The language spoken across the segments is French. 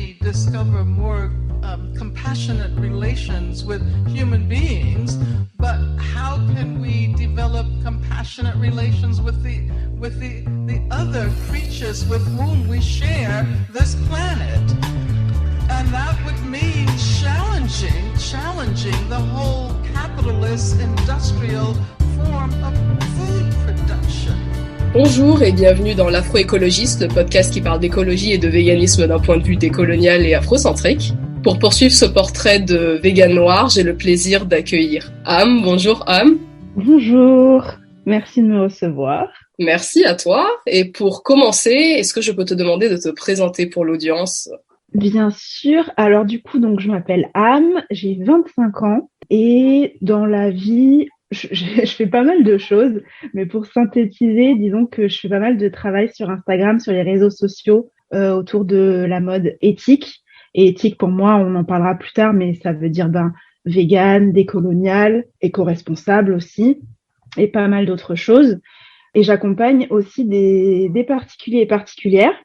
we discover more compassionate relations with human beings, but how can we develop compassionate relations with the other creatures with whom we share this planet? And that would mean challenging the whole capitalist industrial form of food production. Bonjour et bienvenue dans l'Afro-écologiste, le podcast qui parle d'écologie et de véganisme d'un point de vue décolonial et afrocentrique. Pour poursuivre ce portrait de vegan noir, j'ai le plaisir d'accueillir Am. Bonjour Am. Bonjour, merci de me recevoir. Merci à toi. Et pour commencer, est-ce que je peux te demander de te présenter pour l'audience ? Bien sûr. Alors du coup, donc je m'appelle Am, j'ai 25 ans et dans la vie, je fais pas mal de choses, mais pour synthétiser, disons que je fais pas mal de travail sur Instagram, sur les réseaux sociaux autour de la mode éthique. Et éthique, pour moi, on en parlera plus tard, mais ça veut dire vegan, décolonial, éco-responsable aussi, et pas mal d'autres choses. Et j'accompagne aussi des particuliers et particulières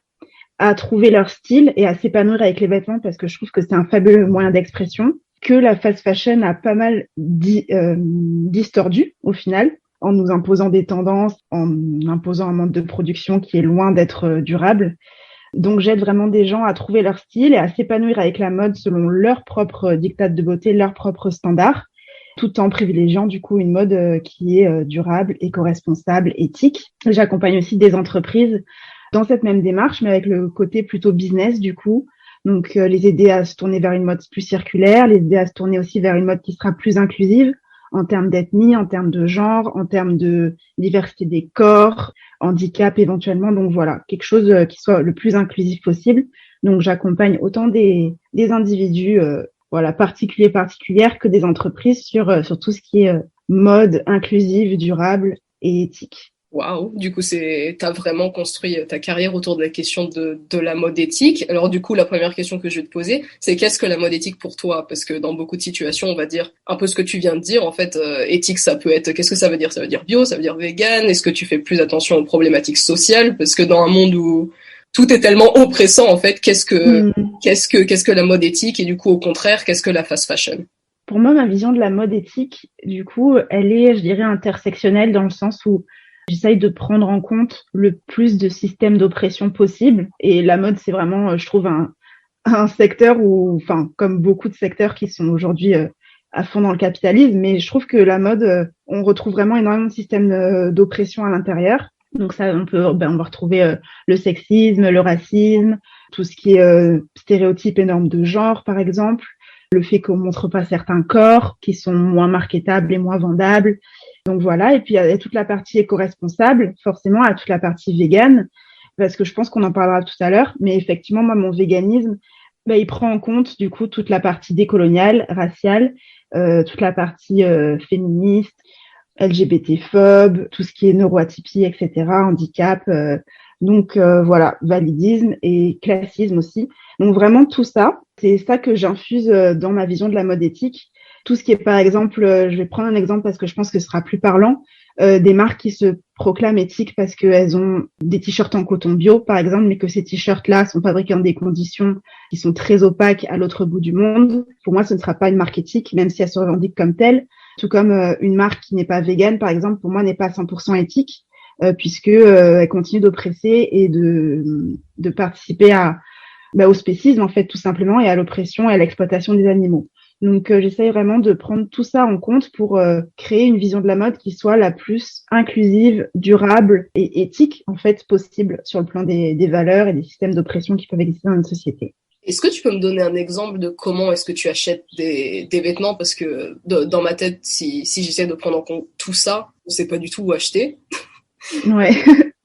à trouver leur style et à s'épanouir avec les vêtements parce que je trouve que c'est un fabuleux moyen d'expression que la fast fashion a pas mal distordu au final en nous imposant des tendances, en imposant un mode de production qui est loin d'être durable. Donc j'aide vraiment des gens à trouver leur style et à s'épanouir avec la mode selon leurs propres diktats de beauté, leurs propres standards, tout en privilégiant du coup une mode qui est durable, éco-responsable, éthique. J'accompagne aussi des entreprises dans cette même démarche, mais avec le côté plutôt business du coup. Donc les aider à se tourner vers une mode plus circulaire, les aider à se tourner aussi vers une mode qui sera plus inclusive en termes d'ethnie, en termes de genre, en termes de diversité des corps, handicap éventuellement. Donc voilà, quelque chose qui soit le plus inclusif possible. Donc j'accompagne autant des individus particulières que des entreprises sur tout ce qui est mode inclusive, durable et éthique. Waouh, du coup, t'as vraiment construit ta carrière autour de la question de la mode éthique. Alors du coup, la première question que je vais te poser, c'est qu'est-ce que la mode éthique pour toi ? Parce que dans beaucoup de situations, on va dire un peu ce que tu viens de dire. En fait, éthique, ça peut être, qu'est-ce que ça veut dire ? Ça veut dire bio, ça veut dire vegan. Est-ce que tu fais plus attention aux problématiques sociales ? Parce que dans un monde où tout est tellement oppressant, en fait, qu'est-ce que la mode éthique ? Et du coup, au contraire, qu'est-ce que la fast fashion ? Pour moi, ma vision de la mode éthique, du coup, elle est, je dirais, intersectionnelle dans le sens où j'essaye de prendre en compte le plus de systèmes d'oppression possible. Et la mode, c'est vraiment, je trouve, un secteur où, enfin, comme beaucoup de secteurs qui sont aujourd'hui à fond dans le capitalisme, mais je trouve que la mode, on retrouve vraiment énormément de systèmes d'oppression à l'intérieur. Donc ça, on va retrouver le sexisme, le racisme, tout ce qui est stéréotypes et normes de genre, par exemple, le fait qu'on montre pas certains corps qui sont moins marketables et moins vendables. Donc voilà, et puis il y a toute la partie éco-responsable, forcément, à toute la partie végane, parce que je pense qu'on en parlera tout à l'heure, mais effectivement, moi, mon véganisme, il prend en compte, du coup, toute la partie décoloniale, raciale, toute la partie féministe, LGBT-phobe, tout ce qui est neuroatypie, etc., handicap, voilà, validisme et classisme aussi. Donc vraiment, tout ça, c'est ça que j'infuse dans ma vision de la mode éthique. Tout ce qui est, par exemple, je vais prendre un exemple parce que je pense que ce sera plus parlant, des marques qui se proclament éthiques parce qu'elles ont des t-shirts en coton bio, par exemple, mais que ces t-shirts-là sont fabriqués dans des conditions qui sont très opaques à l'autre bout du monde. Pour moi, ce ne sera pas une marque éthique, même si elle se revendique comme telle. Tout comme une marque qui n'est pas végane, par exemple, pour moi, n'est pas 100% éthique, puisque elle continue d'oppresser et de participer au spécisme, en fait, tout simplement, et à l'oppression et à l'exploitation des animaux. Donc, j'essaye vraiment de prendre tout ça en compte pour créer une vision de la mode qui soit la plus inclusive, durable et éthique, en fait, possible sur le plan des valeurs et des systèmes d'oppression qui peuvent exister dans notre société. Est-ce que tu peux me donner un exemple de comment est-ce que tu achètes des vêtements ? Parce que dans ma tête, si j'essaie de prendre en compte tout ça, je sais pas du tout où acheter. Ouais.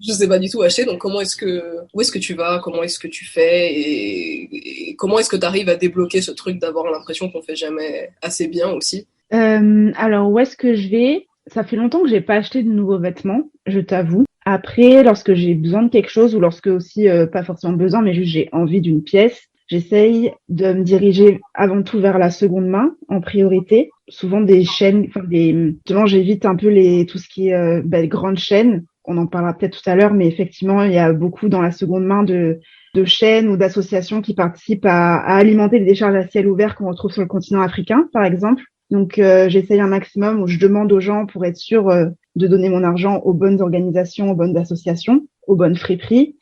Je sais pas du tout acheter, donc où est-ce que tu vas, comment est-ce que tu fais et comment est-ce que tu arrives à débloquer ce truc d'avoir l'impression qu'on fait jamais assez bien aussi? Alors, où est-ce que je vais ? Ça fait longtemps que j'ai pas acheté de nouveaux vêtements, je t'avoue. Après, lorsque j'ai besoin de quelque chose ou lorsque aussi, pas forcément besoin, mais juste j'ai envie d'une pièce, j'essaye de me diriger avant tout vers la seconde main en priorité. Souvent des chaînes, justement, j'évite un peu tout ce qui est grandes chaînes. On en parlera peut-être tout à l'heure, mais effectivement, il y a beaucoup dans la seconde main de de chaînes ou d'associations qui participent à alimenter les décharges à ciel ouvert qu'on retrouve sur le continent africain, par exemple. Donc, j'essaye un maximum où je demande aux gens pour être sûr de donner mon argent aux bonnes organisations, aux bonnes associations, aux bonnes friperies,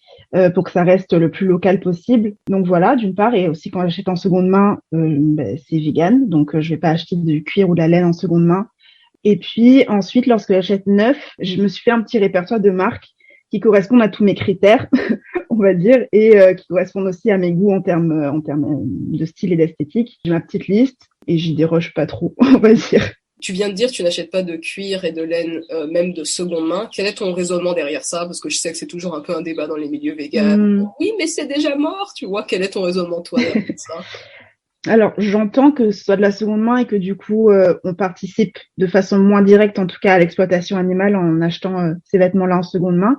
pour que ça reste le plus local possible. Donc voilà, d'une part, et aussi quand j'achète en seconde main, c'est vegan, donc je vais pas acheter du cuir ou de la laine en seconde main. Et puis ensuite, lorsque j'achète neuf, je me suis fait un petit répertoire de marques qui correspondent à tous mes critères, on va dire, et qui correspondent aussi à mes goûts en termes de style et d'esthétique. J'ai ma petite liste et j'y déroge pas trop, on va dire. Tu viens de dire que tu n'achètes pas de cuir et de laine, même de seconde main. Quel est ton raisonnement derrière ça? Parce que je sais que c'est toujours un peu un débat dans les milieux véganes. Oui, mais c'est déjà mort, tu vois. Quel est ton raisonnement, toi, derrière ça? Alors, j'entends que ce soit de la seconde main et que du coup, on participe de façon moins directe, en tout cas, à l'exploitation animale en achetant ces vêtements-là en seconde main.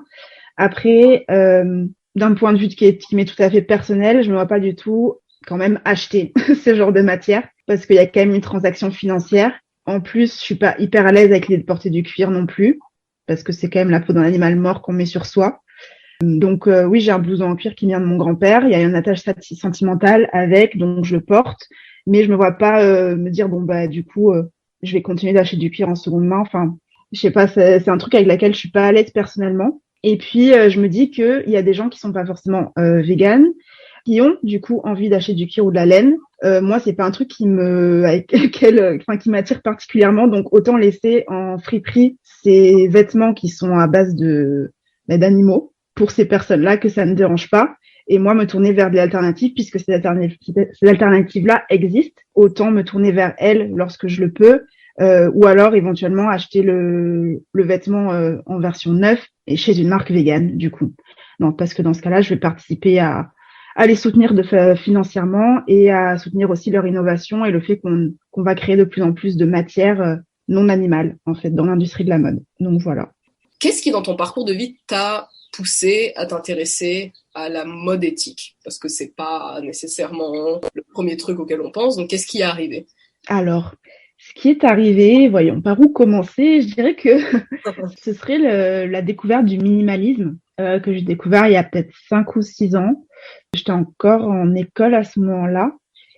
Après, d'un point de vue qui m'est tout à fait personnel, je ne me vois pas du tout quand même acheter ce genre de matière parce qu'il y a quand même une transaction financière. En plus, je suis pas hyper à l'aise avec l'idée de porter du cuir non plus, parce que c'est quand même la peau d'un animal mort qu'on met sur soi. Donc oui, j'ai un blouson en cuir qui vient de mon grand-père. Il y a une attache sentimentale avec, donc je le porte, mais je me vois pas me dire bon bah du coup je vais continuer d'acheter du cuir en seconde main. Enfin, je sais pas, c'est un truc avec lequel je suis pas à l'aise personnellement. Et puis je me dis que il y a des gens qui sont pas forcément véganes, qui ont du coup envie d'acheter du cuir ou de la laine. Moi, c'est pas un truc qui m'attire particulièrement, donc autant laisser en friperie ces vêtements qui sont à base d'animaux pour ces personnes-là, que ça ne dérange pas, et moi me tourner vers des alternatives puisque ces alternatives-là existent. Autant me tourner vers elles lorsque je le peux, ou alors éventuellement acheter le vêtement en version neuve et chez une marque végane du coup. Non, parce que dans ce cas-là, je vais participer à les soutenir financièrement et à soutenir aussi leur innovation et le fait qu'on va créer de plus en plus de matières non animales, en fait, dans l'industrie de la mode. Donc voilà. Qu'est-ce qui, dans ton parcours de vie, t'a poussé à t'intéresser à la mode éthique? Parce que c'est pas nécessairement le premier truc auquel on pense, donc qu'est-ce qui est arrivé? Alors, ce qui est arrivé, voyons, par où commencer? Je dirais que ce serait la découverte du minimalisme que j'ai découvert il y a peut-être 5 ou 6 ans. J'étais encore en école à ce moment-là.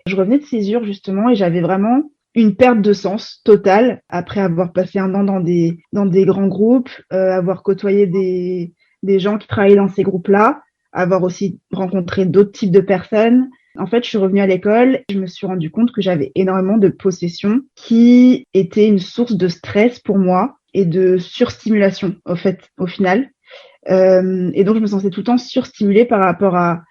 Je revenais de césure justement et j'avais vraiment une perte de sens totale après avoir passé un an dans des grands groupes, avoir côtoyé des gens qui travaillaient dans ces groupes-là, avoir aussi rencontré d'autres types de personnes. En fait, je suis revenue à l'école et je me suis rendu compte que j'avais énormément de possessions qui étaient une source de stress pour moi et de surstimulation, au final. Et donc, je me sentais tout le temps surstimulée par rapport à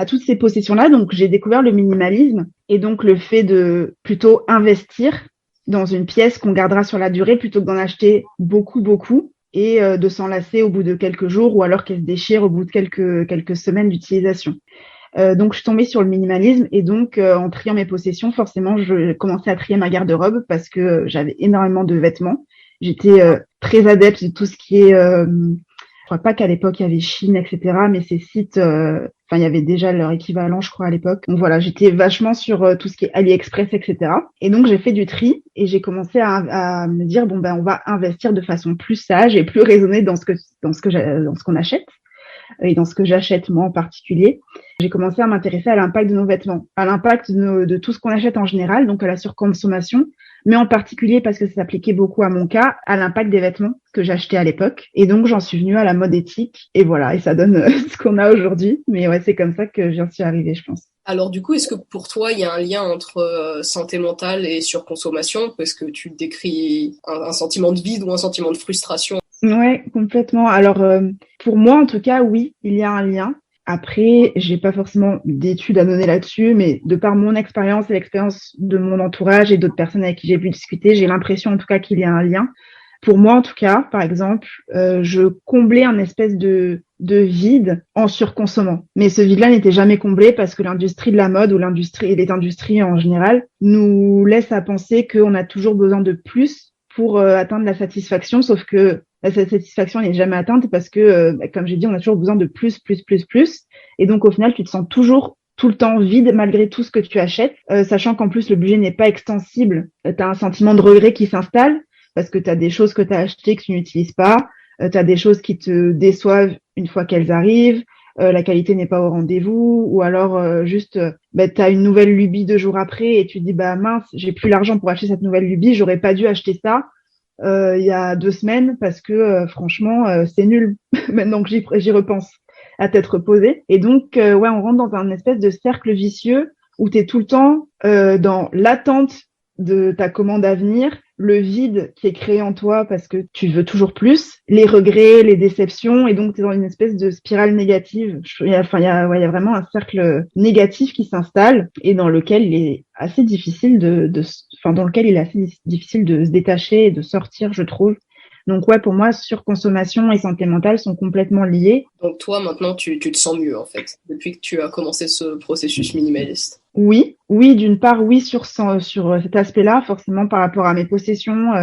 toutes ces possessions-là. Donc, j'ai découvert le minimalisme et donc le fait de plutôt investir dans une pièce qu'on gardera sur la durée plutôt que d'en acheter beaucoup, beaucoup et de s'en lasser au bout de quelques jours ou alors qu'elle se déchire au bout de quelques semaines d'utilisation. Donc, je suis tombée sur le minimalisme et donc, en triant mes possessions, forcément, je commençais à trier ma garde-robe parce que j'avais énormément de vêtements. J'étais très adepte de tout ce qui est... je crois pas qu'à l'époque, il y avait Shein, etc., mais ces sites... il y avait déjà leur équivalent, je crois, à l'époque. Donc voilà, j'étais vachement sur tout ce qui est AliExpress, etc. Et donc, j'ai fait du tri et j'ai commencé à me dire, bon, ben, on va investir de façon plus sage et plus raisonnée dans ce qu'on achète et dans ce que j'achète, moi, en particulier. J'ai commencé à m'intéresser à l'impact de nos vêtements, à l'impact de tout ce qu'on achète en général, donc à la surconsommation, mais en particulier, parce que ça s'appliquait beaucoup à mon cas, à l'impact des vêtements que j'achetais à l'époque. Et donc, j'en suis venue à la mode éthique. Et voilà, et ça donne ce qu'on a aujourd'hui. Mais ouais, c'est comme ça que j'en suis arrivée, je pense. Alors du coup, est-ce que pour toi, il y a un lien entre santé mentale et surconsommation? Parce que tu décris un sentiment de vide ou un sentiment de frustration. Ouais, complètement. Alors, pour moi, en tout cas, oui, il y a un lien. Après, j'ai pas forcément d'études à donner là-dessus, mais de par mon expérience et l'expérience de mon entourage et d'autres personnes avec qui j'ai pu discuter, j'ai l'impression en tout cas qu'il y a un lien. Pour moi, en tout cas, par exemple, je comblais un espèce de vide en surconsommant. Mais ce vide-là n'était jamais comblé parce que l'industrie de la mode ou les industries en général nous laissent à penser qu'on a toujours besoin de plus pour atteindre la satisfaction, sauf que cette satisfaction n'est jamais atteinte parce que, comme j'ai dit, on a toujours besoin de plus. Et donc, au final, tu te sens toujours tout le temps vide malgré tout ce que tu achètes, sachant qu'en plus, le budget n'est pas extensible. Tu as un sentiment de regret qui s'installe parce que tu as des choses que tu as achetées que tu n'utilises pas. Tu as des choses qui te déçoivent une fois qu'elles arrivent. la qualité n'est pas au rendez-vous, ou alors juste t'as une nouvelle lubie 2 jours après et tu te dis bah mince, j'ai plus l'argent pour acheter cette nouvelle lubie, j'aurais pas dû acheter ça il y a 2 semaines parce que franchement c'est nul maintenant que j'y repense à tête reposée. Et donc ouais, on rentre dans un espèce de cercle vicieux où tu es tout le temps dans l'attente de ta commande à venir, le vide qui est créé en toi parce que tu veux toujours plus, les regrets, les déceptions, et donc tu es dans une espèce de spirale négative. Il y a vraiment un cercle négatif qui s'installe et dans lequel il est assez difficile de se détacher et de sortir, je trouve. Donc ouais, pour moi, surconsommation et santé mentale sont complètement liées. Donc toi, maintenant, tu te sens mieux, en fait, depuis que tu as commencé ce processus minimaliste. Oui, d'une part, oui, sur cet aspect-là, forcément par rapport à mes possessions,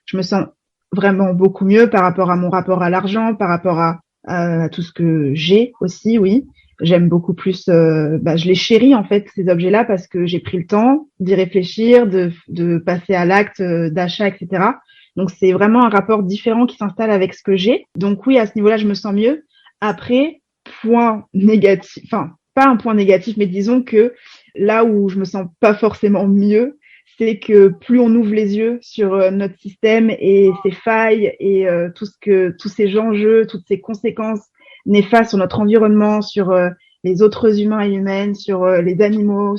je me sens vraiment beaucoup mieux par rapport à mon rapport à l'argent, par rapport à tout ce que j'ai aussi, oui. J'aime beaucoup plus, je les chéris en fait, ces objets-là, parce que j'ai pris le temps d'y réfléchir, de passer à l'acte d'achat, etc. Donc c'est vraiment un rapport différent qui s'installe avec ce que j'ai. Donc oui, à ce niveau-là, je me sens mieux. Après, point négatif, enfin pas un point négatif, mais disons que là où je me sens pas forcément mieux, c'est que plus on ouvre les yeux sur notre système et ses failles et tous ces enjeux, toutes ces conséquences néfastes sur notre environnement, sur les autres humains et humaines, sur les animaux,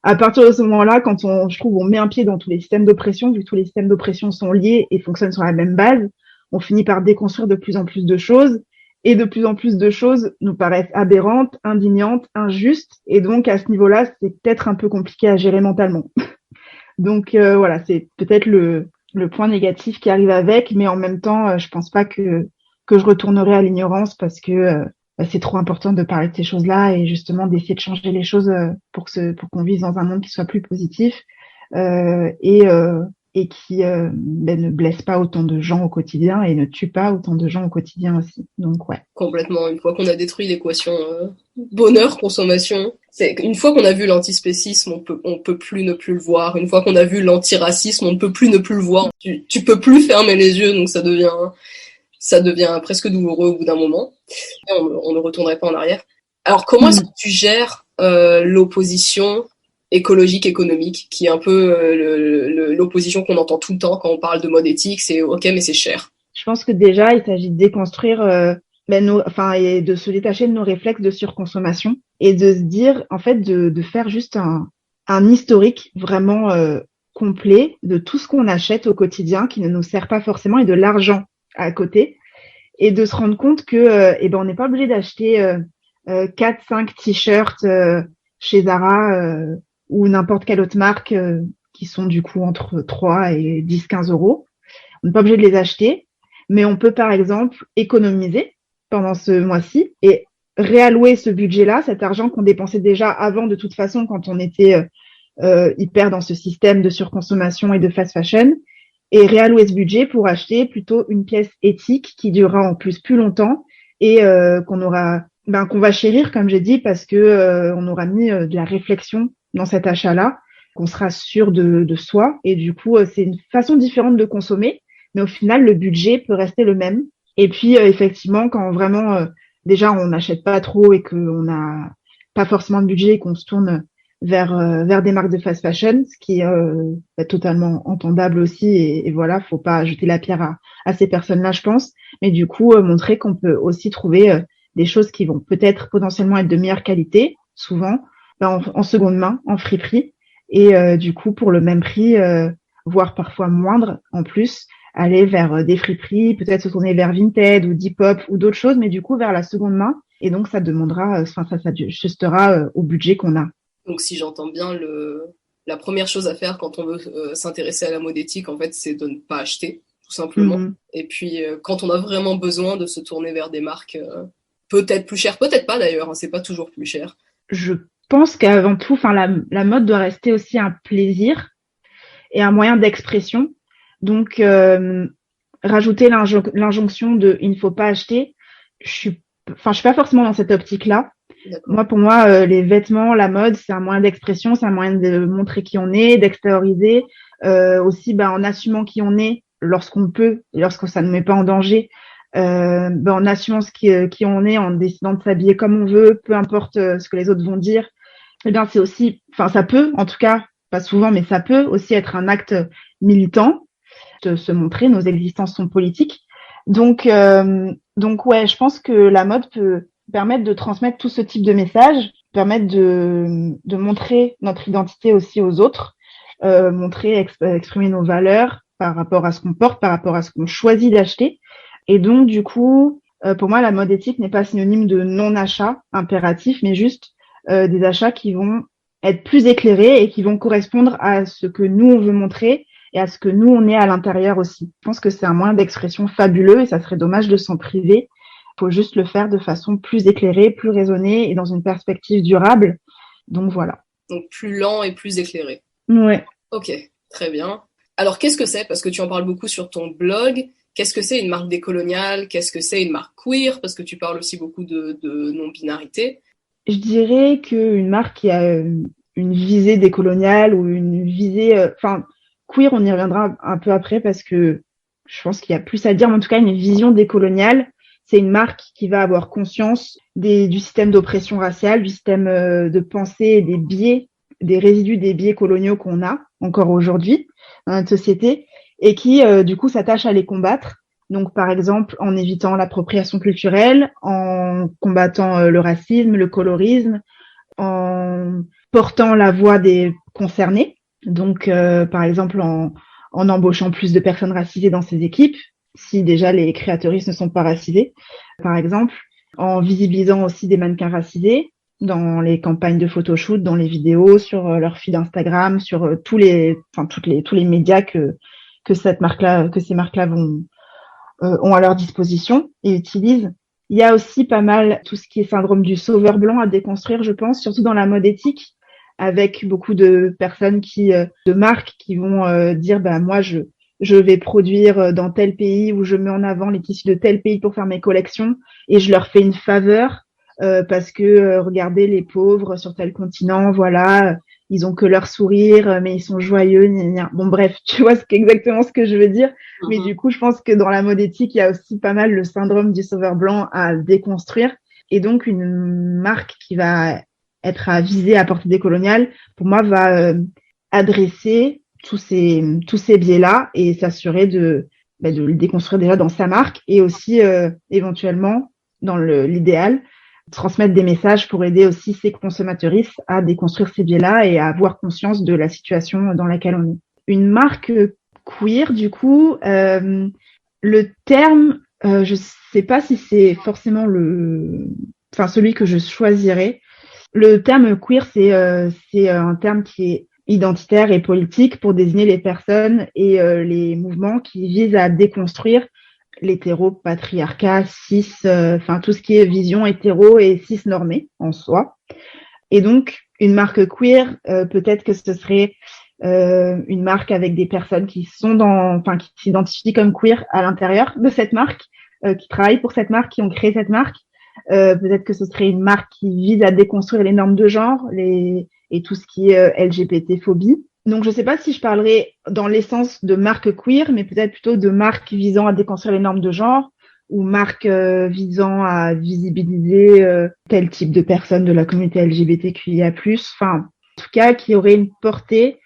à partir de ce moment-là, quand je trouve, on met un pied dans tous les systèmes d'oppression, vu que tous les systèmes d'oppression sont liés et fonctionnent sur la même base, on finit par déconstruire de plus en plus de choses. Et de plus en plus de choses nous paraissent aberrantes, indignantes, injustes. Et donc, à ce niveau-là, c'est peut-être un peu compliqué à gérer mentalement. Donc, voilà, c'est peut-être le point négatif qui arrive avec. Mais en même temps, je pense pas que je retournerai à l'ignorance parce que c'est trop important de parler de ces choses-là et justement d'essayer de changer les choses pour qu'on vive dans un monde qui soit plus positif et qui ne blesse pas autant de gens au quotidien et ne tue pas autant de gens au quotidien aussi. Donc ouais. Complètement. Une fois qu'on a détruit l'équation bonheur-consommation, c'est une fois qu'on a vu l'antispécisme, on peut plus ne plus le voir. Une fois qu'on a vu l'antiracisme, on ne peut plus ne plus le voir. Tu peux plus fermer les yeux, donc ça devient presque douloureux au bout d'un moment. Et on ne retournerait pas en arrière. Alors comment est-ce que tu gères l'opposition écologique, économique, qui est un peu l'opposition qu'on entend tout le temps quand on parle de mode éthique, c'est ok mais c'est cher. Je pense que déjà il s'agit de déconstruire et de se détacher de nos réflexes de surconsommation et de se dire en fait de faire juste un historique vraiment complet de tout ce qu'on achète au quotidien qui ne nous sert pas forcément et de l'argent à côté et de se rendre compte que on n'est pas obligé d'acheter 4-5 t-shirts chez Zara ou n'importe quelle autre marque qui sont du coup entre 3 et 10-15 euros. On n'est pas obligé de les acheter, mais on peut par exemple économiser pendant ce mois-ci et réallouer ce budget-là, cet argent qu'on dépensait déjà avant de toute façon quand on était hyper dans ce système de surconsommation et de fast fashion, et réallouer ce budget pour acheter plutôt une pièce éthique qui durera en plus longtemps et qu'on va chérir comme j'ai dit parce que on aura mis de la réflexion dans cet achat-là, qu'on sera sûr de soi. Et du coup, c'est une façon différente de consommer, mais au final, le budget peut rester le même. Et puis, effectivement, quand vraiment, déjà, on n'achète pas trop et qu'on n'a pas forcément de budget et qu'on se tourne vers des marques de fast fashion, ce qui est totalement entendable aussi. Et voilà, faut pas jeter la pierre à ces personnes-là, je pense. Mais du coup, montrer qu'on peut aussi trouver des choses qui vont peut-être potentiellement être de meilleure qualité, souvent, en seconde main, en friperie, et du coup pour le même prix, voire parfois moindre en plus, aller vers des friperies, peut-être se tourner vers Vinted ou Depop ou d'autres choses, mais du coup vers la seconde main, et donc ça demandera, ça ajustera au budget qu'on a. Donc si j'entends bien, la première chose à faire quand on veut s'intéresser à la mode éthique, en fait, c'est de ne pas acheter, tout simplement. Et puis quand on a vraiment besoin, de se tourner vers des marques peut-être plus chères, peut-être pas d'ailleurs, hein, c'est pas toujours plus cher. Je pense qu'avant tout, la mode doit rester aussi un plaisir et un moyen d'expression. Donc, rajouter l'injonction de il ne faut pas acheter, je suis pas forcément dans cette optique-là. D'accord. Pour moi, les vêtements, la mode, c'est un moyen d'expression, c'est un moyen de montrer qui on est, d'extérioriser, aussi en assumant qui on est lorsqu'on peut, et lorsque ça ne met pas en danger, en assumant qui on est, en décidant de s'habiller comme on veut, peu importe ce que les autres vont dire. Eh bien, c'est aussi, enfin, ça peut, en tout cas, pas souvent, mais ça peut aussi être un acte militant de se montrer. Nos existences sont politiques. Donc ouais, je pense que la mode peut permettre de transmettre tout ce type de messages, permettre de montrer notre identité aussi aux autres, exprimer nos valeurs par rapport à ce qu'on porte, par rapport à ce qu'on choisit d'acheter. Et donc, du coup, pour moi, la mode éthique n'est pas synonyme de non-achat impératif, mais juste des achats qui vont être plus éclairés et qui vont correspondre à ce que nous, on veut montrer et à ce que nous, on est à l'intérieur aussi. Je pense que c'est un moyen d'expression fabuleux et ça serait dommage de s'en priver. Il faut juste le faire de façon plus éclairée, plus raisonnée et dans une perspective durable. Donc, voilà. Donc, plus lent et plus éclairé. Ouais. Ok, très bien. Alors, qu'est-ce que c'est? Parce que tu en parles beaucoup sur ton blog. Qu'est-ce que c'est une marque décoloniale? Qu'est-ce que c'est une marque queer? Parce que tu parles aussi beaucoup de non-binarité. Je dirais qu'une marque qui a une visée décoloniale ou une visée... queer, on y reviendra un peu après parce que je pense qu'il y a plus à dire. Mais en tout cas, une vision décoloniale, c'est une marque qui va avoir conscience du système d'oppression raciale, du système de pensée, des biais, des résidus des biais coloniaux qu'on a encore aujourd'hui dans notre société et qui, du coup, s'attache à les combattre. Donc, par exemple, en évitant l'appropriation culturelle, en combattant le racisme, le colorisme, en portant la voix des concernés. Donc, par exemple, en embauchant plus de personnes racisées dans ses équipes, si déjà les créatrices ne sont pas racisées, par exemple, en visibilisant aussi des mannequins racisés dans les campagnes de photoshoot, dans les vidéos, sur leur feed Instagram, sur tous les médias que ces marques-là ont à leur disposition et utilisent. Il y a aussi pas mal tout ce qui est syndrome du sauveur blanc à déconstruire, je pense, surtout dans la mode éthique, avec beaucoup de personnes de marques qui vont dire, moi, je vais produire dans tel pays où je mets en avant les tissus de tel pays pour faire mes collections et je leur fais une faveur parce que regardez les pauvres sur tel continent, voilà, ils ont que leur sourire, mais ils sont joyeux, gna gna. Bon bref, tu vois exactement ce que je veux dire. Mais du coup, je pense que dans la mode éthique, il y a aussi pas mal le syndrome du sauveur blanc à déconstruire. Et donc, une marque qui va être à viser à portée décoloniale, pour moi, va adresser tous ces biais-là et s'assurer de le déconstruire déjà dans sa marque et aussi éventuellement, dans l'idéal, transmettre des messages pour aider aussi ses consommatrices à déconstruire ces biais-là et à avoir conscience de la situation dans laquelle on est. Une marque queer, du coup, le terme, je sais pas si c'est forcément celui que je choisirais. Le terme queer, c'est un terme qui est identitaire et politique pour désigner les personnes et les mouvements qui visent à déconstruire l'hétéropatriarcat, cis, tout ce qui est vision hétéro et cis-normée en soi. Et donc, une marque queer, peut-être que ce serait une marque avec des personnes qui s'identifient comme queer à l'intérieur de cette marque, qui travaillent pour cette marque, qui ont créé cette marque. Peut-être que ce serait une marque qui vise à déconstruire les normes de genre et tout ce qui est LGBT-phobie. Donc, je ne sais pas si je parlerai dans l'essence de marque queer, mais peut-être plutôt de marque visant à déconstruire les normes de genre ou marque visant à visibiliser tel type de personnes de la communauté LGBTQIA+. En tout cas, qui aurait une portée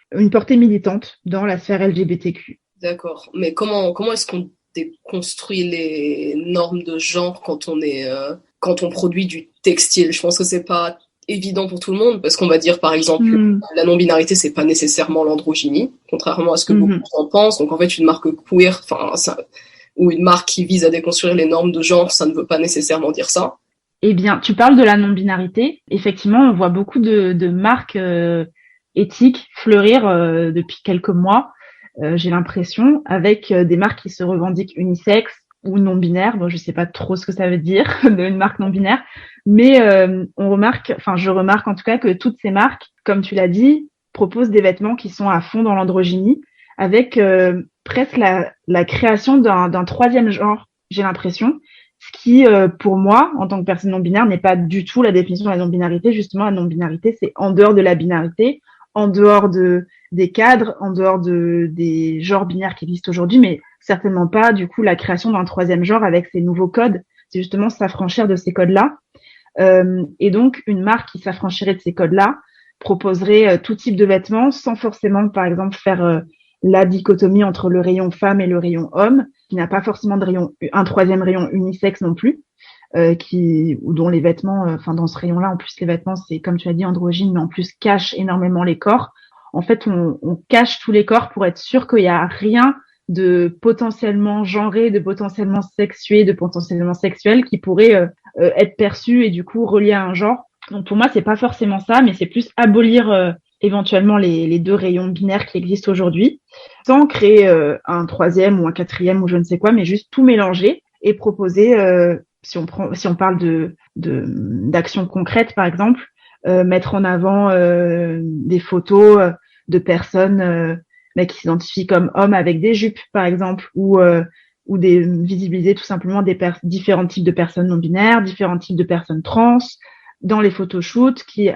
militante dans la sphère LGBTQ. D'accord. Mais comment est-ce qu'on déconstruit les normes de genre quand on produit du textile? Je pense que c'est pas évident pour tout le monde parce qu'on va dire par exemple la non-binarité c'est pas nécessairement l'androgynie, contrairement à ce que beaucoup en pensent. Donc en fait une marque queer, ou une marque qui vise à déconstruire les normes de genre, ça ne veut pas nécessairement dire ça. Eh bien, tu parles de la non-binarité. Effectivement, on voit beaucoup de marques éthiques fleurir depuis quelques mois. J'ai l'impression avec des marques qui se revendiquent unisexes ou non-binaires. Bon, je sais pas trop ce que ça veut dire d'une marque non-binaire, mais je remarque en tout cas que toutes ces marques, comme tu l'as dit, proposent des vêtements qui sont à fond dans l'androgynie, avec presque la création d'un troisième genre, j'ai l'impression, ce qui, pour moi, en tant que personne non-binaire, n'est pas du tout la définition de la non-binarité. Justement, la non-binarité, c'est en dehors de la binarité, en dehors des cadres, en dehors des genres binaires qui existent aujourd'hui, mais certainement pas du coup la création d'un troisième genre avec ces nouveaux codes. C'est justement s'affranchir de ces codes-là. Et donc une marque qui s'affranchirait de ces codes-là proposerait tout type de vêtements sans forcément, par exemple, faire la dichotomie entre le rayon femme et le rayon homme, qui n'a pas forcément de rayon, un troisième rayon unisexe non plus, ou dont les vêtements, dans ce rayon-là, en plus les vêtements, c'est comme tu as dit androgyne, mais en plus cachent énormément les corps. En fait, on cache tous les corps pour être sûr qu'il y a rien de potentiellement genré, de potentiellement sexué, de potentiellement sexuel qui pourrait être perçu et du coup relié à un genre. Donc pour moi, c'est pas forcément ça, mais c'est plus abolir éventuellement les deux rayons binaires qui existent aujourd'hui, sans créer un troisième ou un quatrième ou je ne sais quoi, mais juste tout mélanger et proposer, si on parle d'actions concrètes par exemple, mettre en avant des photos de personnes qui s'identifient comme hommes avec des jupes par exemple, ou visibiliser tout simplement différents types de personnes non binaires, différents types de personnes trans dans les photoshoots qui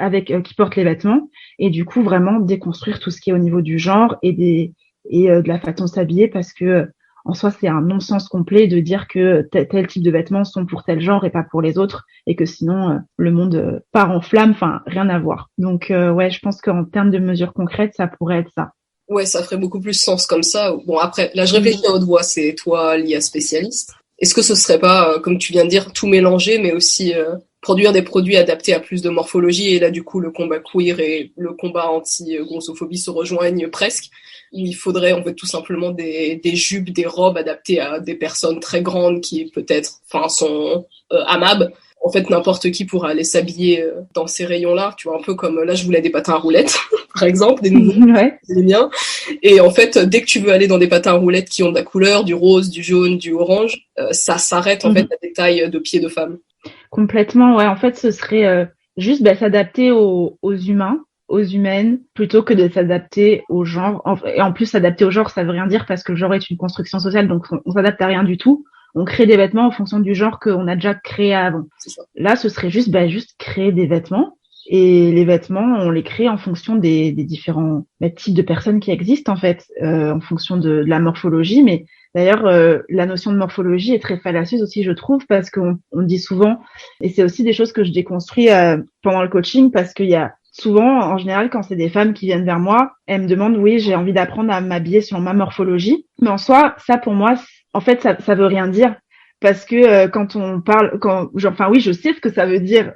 portent les vêtements, et du coup vraiment déconstruire tout ce qui est au niveau du genre et de la façon de s'habiller, parce que en soi c'est un non-sens complet de dire que tel type de vêtements sont pour tel genre et pas pour les autres, et que sinon le monde part en flammes, enfin rien à voir. Donc ouais, je pense qu'en termes de mesures concrètes ça pourrait être ça. Ouais, ça ferait beaucoup plus sens comme ça. Bon, après, là, je réfléchis à haute voix, c'est toi, l'IA spécialiste. Est-ce que ce serait pas, comme tu viens de dire, tout mélanger, mais aussi produire des produits adaptés à plus de morphologie, et là, du coup, le combat queer et le combat anti-grossophobie se rejoignent presque. Il faudrait, en fait, tout simplement des jupes, des robes adaptées à des personnes très grandes qui, peut-être, sont amables. En fait, n'importe qui pourra aller s'habiller dans ces rayons-là. Tu vois, un peu comme, là, je voulais des patins à roulettes, par exemple, des nouveaux, ouais. des miens. Et en fait, dès que tu veux aller dans des patins à roulettes qui ont de la couleur, du rose, du jaune, du orange, ça s'arrête, en fait, à des tailles de pieds de femmes. Complètement, ouais. En fait, ce serait juste s'adapter aux humains, aux humaines, plutôt que de s'adapter au genre. Et en plus, s'adapter au genre, ça veut rien dire parce que le genre est une construction sociale, donc on s'adapte à rien du tout. On crée des vêtements en fonction du genre qu'on a déjà créé avant. Là, ce serait juste créer des vêtements. Et les vêtements, on les crée en fonction des différents types de personnes qui existent, en fait, en fonction de la morphologie. Mais d'ailleurs, la notion de morphologie est très fallacieuse aussi, je trouve, parce qu'on dit souvent, et c'est aussi des choses que je déconstruis pendant le coaching, parce qu'il y a souvent, en général, quand c'est des femmes qui viennent vers moi, elles me demandent, oui, j'ai envie d'apprendre à m'habiller selon ma morphologie. Mais en soi, ça, pour moi, en fait, ça veut rien dire. Parce que quand on parle, oui, je sais ce que ça veut dire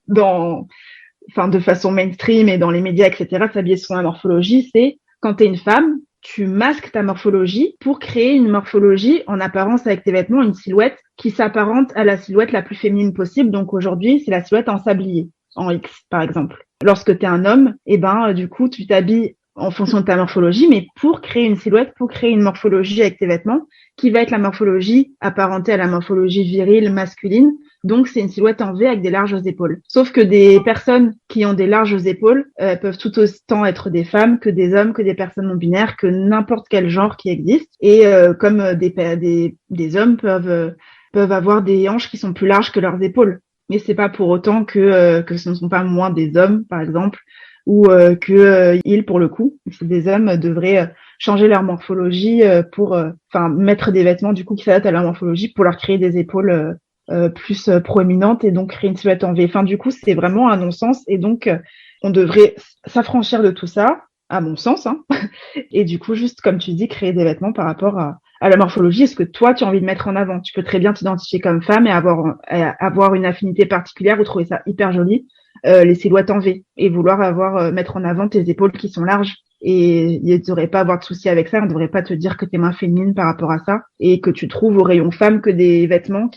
de façon mainstream et dans les médias, etc., s'habiller selon la morphologie, c'est quand t'es une femme, tu masques ta morphologie pour créer une morphologie en apparence avec tes vêtements, une silhouette qui s'apparente à la silhouette la plus féminine possible. Donc aujourd'hui, c'est la silhouette en sablier, en X, par exemple. Lorsque t'es un homme, du coup, tu t'habilles en fonction de ta morphologie, mais pour créer une silhouette, pour créer une morphologie avec tes vêtements, qui va être la morphologie apparentée à la morphologie virile, masculine. Donc, c'est une silhouette en V avec des larges épaules. Sauf que des personnes qui ont des larges épaules peuvent tout autant être des femmes que des hommes, que des personnes non binaires, que n'importe quel genre qui existe. Et comme des hommes peuvent avoir des hanches qui sont plus larges que leurs épaules. Mais c'est pas pour autant que ce ne sont pas moins des hommes, par exemple, ou ils, pour le coup, des hommes devraient changer leur morphologie pour mettre des vêtements du coup qui s'adaptent à leur morphologie pour leur créer des épaules plus proéminentes et donc créer une silhouette en V. Du coup, c'est vraiment un non-sens, et donc on devrait s'affranchir de tout ça, à mon sens, hein, et du coup, juste comme tu dis, créer des vêtements par rapport à la morphologie, est-ce que toi, tu as envie de mettre en avant. Tu peux très bien t'identifier comme femme et avoir une affinité particulière ou trouver ça hyper joli, les silhouettes en V, et vouloir mettre en avant tes épaules qui sont larges. Et il ne devrait pas avoir de souci avec ça, on ne devrait pas te dire que t'es moins féminine par rapport à ça, et que tu trouves au rayon femme que des vêtements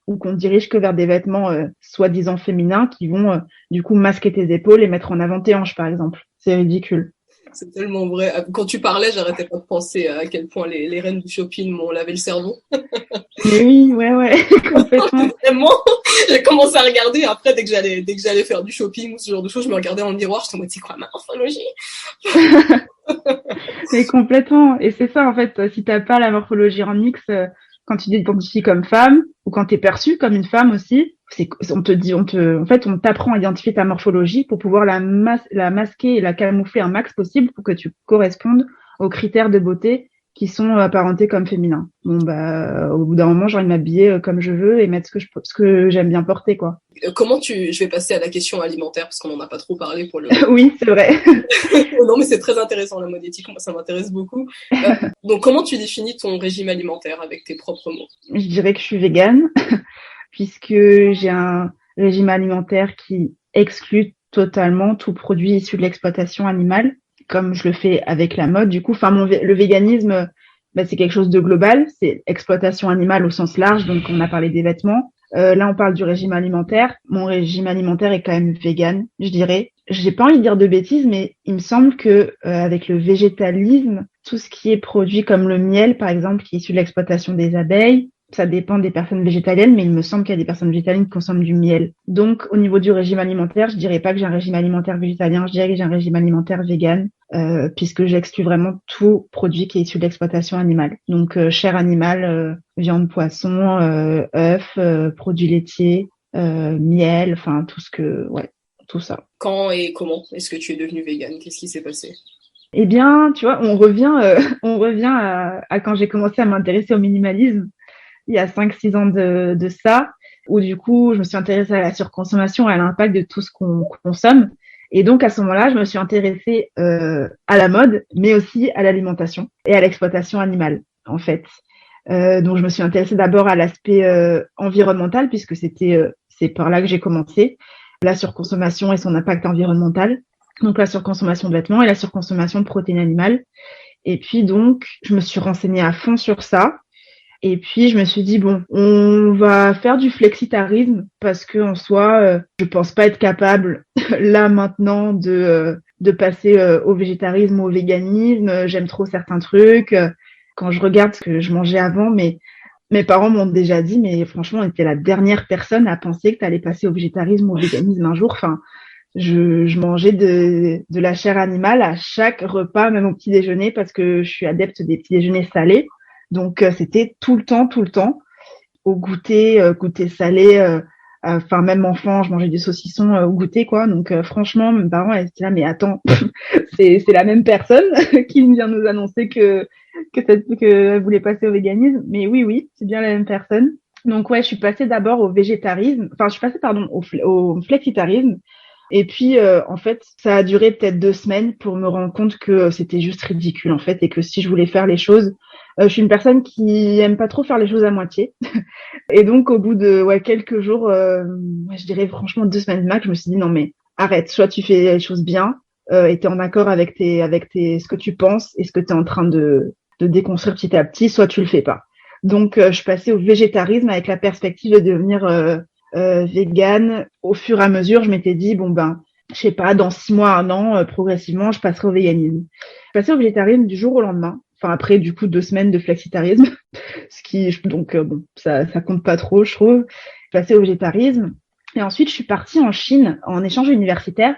ou qu'on dirige que vers des vêtements soi-disant féminins qui vont du coup masquer tes épaules et mettre en avant tes hanches, par exemple. C'est ridicule. C'est tellement vrai. Quand tu parlais, j'arrêtais pas de penser à quel point les reines du shopping m'ont lavé le cerveau. Mais oui, ouais, complètement. Vraiment, j'ai commencé à regarder. Après, dès que j'allais faire du shopping ou ce genre de choses, je me regardais dans le miroir. J'étais en mode, c'est quoi ma morphologie? Mais complètement. Et c'est ça, en fait. Si t'as pas la morphologie en X, quand tu t'identifies comme femme, ou quand t'es perçue comme une femme aussi, on t'apprend à identifier ta morphologie pour pouvoir la masquer et la camoufler un max possible pour que tu correspondes aux critères de beauté qui sont apparentés comme féminins. Bon, bah, au bout d'un moment, j'ai envie de m'habiller comme je veux et mettre ce que j'aime bien porter, quoi. Je vais passer à la question alimentaire parce qu'on en a pas trop parlé pour le. Oui, c'est vrai. Non, mais c'est très intéressant, la mode éthique. Moi, ça m'intéresse beaucoup. Donc, comment tu définis ton régime alimentaire avec tes propres mots? Je dirais que je suis végane, puisque j'ai un régime alimentaire qui exclut totalement tout produit issu de l'exploitation animale, comme je le fais avec la mode. Du coup, le véganisme, bah, c'est quelque chose de global. C'est exploitation animale au sens large. Donc, on a parlé des vêtements. Là, on parle du régime alimentaire. Mon régime alimentaire est quand même vegan, je dirais. J'ai pas envie de dire de bêtises, mais il me semble que avec le végétalisme, tout ce qui est produit comme le miel, par exemple, qui est issu de l'exploitation des abeilles, ça dépend des personnes végétaliennes, mais il me semble qu'il y a des personnes végétaliennes qui consomment du miel. Donc, au niveau du régime alimentaire, je dirais pas que j'ai un régime alimentaire végétalien, je dirais que j'ai un régime alimentaire vegan, puisque j'exclus vraiment tout produit qui est issu de l'exploitation animale. Donc, chair animale, viande, poisson, œufs, produits laitiers, miel, enfin tout ça. Quand et comment est-ce que tu es devenue végane? Qu'est-ce qui s'est passé? Eh bien, tu vois, on revient à quand j'ai commencé à m'intéresser au minimalisme. Il y a 5-6 ans de ça, où du coup, je me suis intéressée à la surconsommation et à l'impact de tout ce qu'on consomme. Et donc, à ce moment-là, je me suis intéressée à la mode, mais aussi à l'alimentation et à l'exploitation animale, en fait. Donc, je me suis intéressée d'abord à l'aspect environnemental, puisque c'est par là que j'ai commencé, la surconsommation et son impact environnemental. Donc, la surconsommation de vêtements et la surconsommation de protéines animales. Et puis, donc, je me suis renseignée à fond sur ça. Et puis, je me suis dit, bon, on va faire du flexitarisme parce que en soi, je pense pas être capable, là, maintenant, de passer au végétarisme ou au véganisme. J'aime trop certains trucs. Quand je regarde ce que je mangeais avant, mes parents m'ont déjà dit, mais franchement, on était la dernière personne à penser que tu allais passer au végétarisme ou au véganisme un jour. Enfin, je mangeais de la chair animale à chaque repas, même au petit déjeuner, parce que je suis adepte des petits déjeuners salés. Donc, c'était tout le temps. Au goûter, goûter salé, enfin, même enfant, je mangeais du saucisson au goûter, quoi. Donc, franchement, mes parents, elles étaient là, mais attends, c'est la même personne qui vient nous annoncer que elle voulait passer au véganisme. Mais oui, c'est bien la même personne. Donc, ouais, je suis passée d'abord au végétarisme, enfin, je suis passée, pardon, au flexitarisme. Et puis, en fait, ça a duré peut-être 2 semaines pour me rendre compte que c'était juste ridicule, en fait, et que si je voulais faire les choses, je suis une personne qui aime pas trop faire les choses à moitié. Et donc, au bout de quelques jours, je dirais franchement 2 semaines max, je me suis dit non mais arrête, soit tu fais les choses bien et t'es en accord avec ce que tu penses et ce que t'es en train de déconstruire petit à petit, soit tu le fais pas. Donc, je suis passée au végétarisme avec la perspective de devenir végane. Au fur et à mesure, je m'étais dit bon ben, je sais pas, dans 6 mois, 1 an, progressivement, je passerai au véganisme. Je suis passée au végétarisme du jour au lendemain. Enfin, après, du coup, 2 semaines de flexitarisme. Ce qui, donc, bon, ça compte pas trop, je trouve. Je suis passée au végétarisme. Et ensuite, je suis partie en Chine en échange universitaire.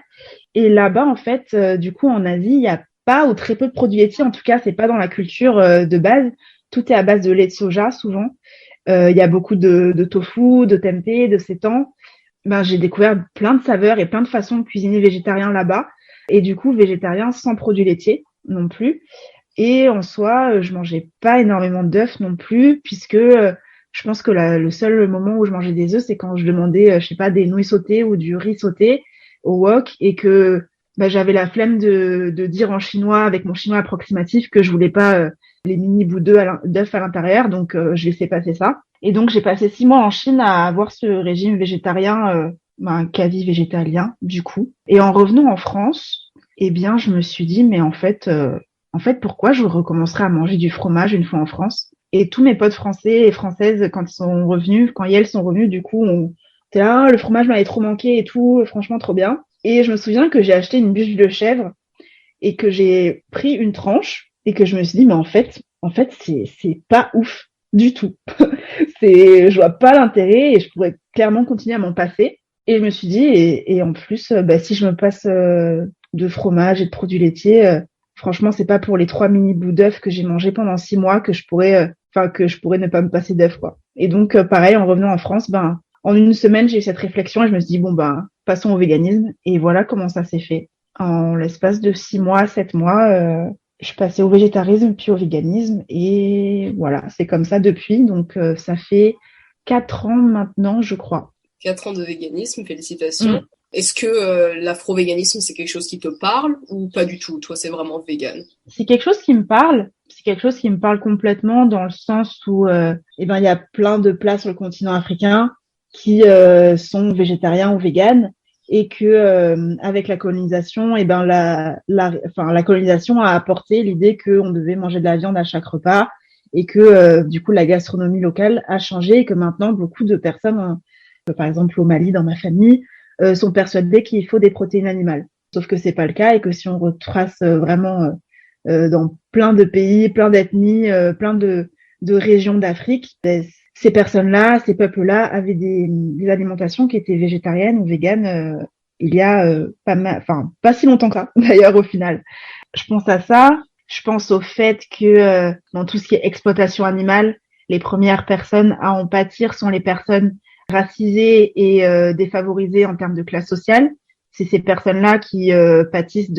Et là-bas, en fait, du coup, en Asie, il n'y a pas ou très peu de produits laitiers. En tout cas, c'est pas dans la culture de base. Tout est à base de lait de soja, souvent. Il y a beaucoup de tofu, de tempeh, de seitan. Ben, j'ai découvert plein de saveurs et plein de façons de cuisiner végétarien là-bas. Et du coup, végétarien sans produits laitiers non plus. Et en soi, je mangeais pas énormément d'œufs non plus, puisque je pense que le seul moment où je mangeais des œufs, c'est quand je demandais, je sais pas, des nouilles sautées ou du riz sauté au wok, et que j'avais la flemme de dire en chinois, avec mon chinois approximatif, que je voulais pas les mini bouts d'œufs à l'intérieur, donc je laissais passer ça. Et donc j'ai passé 6 mois en Chine à avoir ce régime végétarien, quasi végétalien du coup. Et en revenant en France, eh bien, je me suis dit, mais en fait, pourquoi je recommencerais à manger du fromage une fois en France? Et tous mes potes français et françaises, quand elles sont revenus, du coup, on était là, le fromage m'avait trop manqué et tout, franchement, trop bien. Et je me souviens que j'ai acheté une bûche de chèvre et que j'ai pris une tranche et que je me suis dit, mais en fait, c'est pas ouf du tout. Je vois pas l'intérêt et je pourrais clairement continuer à m'en passer. Et je me suis dit, et en plus, si je me passe de fromage et de produits laitiers, franchement, c'est pas pour les 3 mini bouts d'œufs que j'ai mangé pendant 6 mois que je pourrais ne pas me passer d'œufs, quoi. Et donc, pareil, en revenant en France, en 1 semaine, j'ai eu cette réflexion et je me suis dit, bon, passons au véganisme. Et voilà comment ça s'est fait. En l'espace de 6 mois, 7 mois, Je suis passée au végétarisme puis au véganisme et voilà, c'est comme ça depuis. Donc ça fait 4 ans maintenant, je crois. 4 ans de véganisme, félicitations. Est-ce que l'afro-véganisme, c'est quelque chose qui te parle ou pas du tout? Toi, c'est vraiment vegan. C'est quelque chose qui me parle. C'est quelque chose qui me parle complètement dans le sens où il y a plein de plats sur le continent africain qui sont végétariens ou véganes et que avec la colonisation, la colonisation a apporté l'idée qu'on devait manger de la viande à chaque repas et que du coup la gastronomie locale a changé et que maintenant beaucoup de personnes, par exemple au Mali dans ma famille, sont persuadées qu'il faut des protéines animales. Sauf que c'est pas le cas et que si on retrace vraiment dans plein de pays, plein d'ethnies, plein de régions d'Afrique, ces personnes-là, ces peuples-là avaient des alimentations qui étaient végétariennes ou véganes il y a pas si longtemps que ça, d'ailleurs au final. Je pense à ça. Je pense au fait que dans tout ce qui est exploitation animale, les premières personnes à en pâtir sont les personnes racisées et défavorisées en termes de classe sociale. C'est ces personnes-là qui pâtissent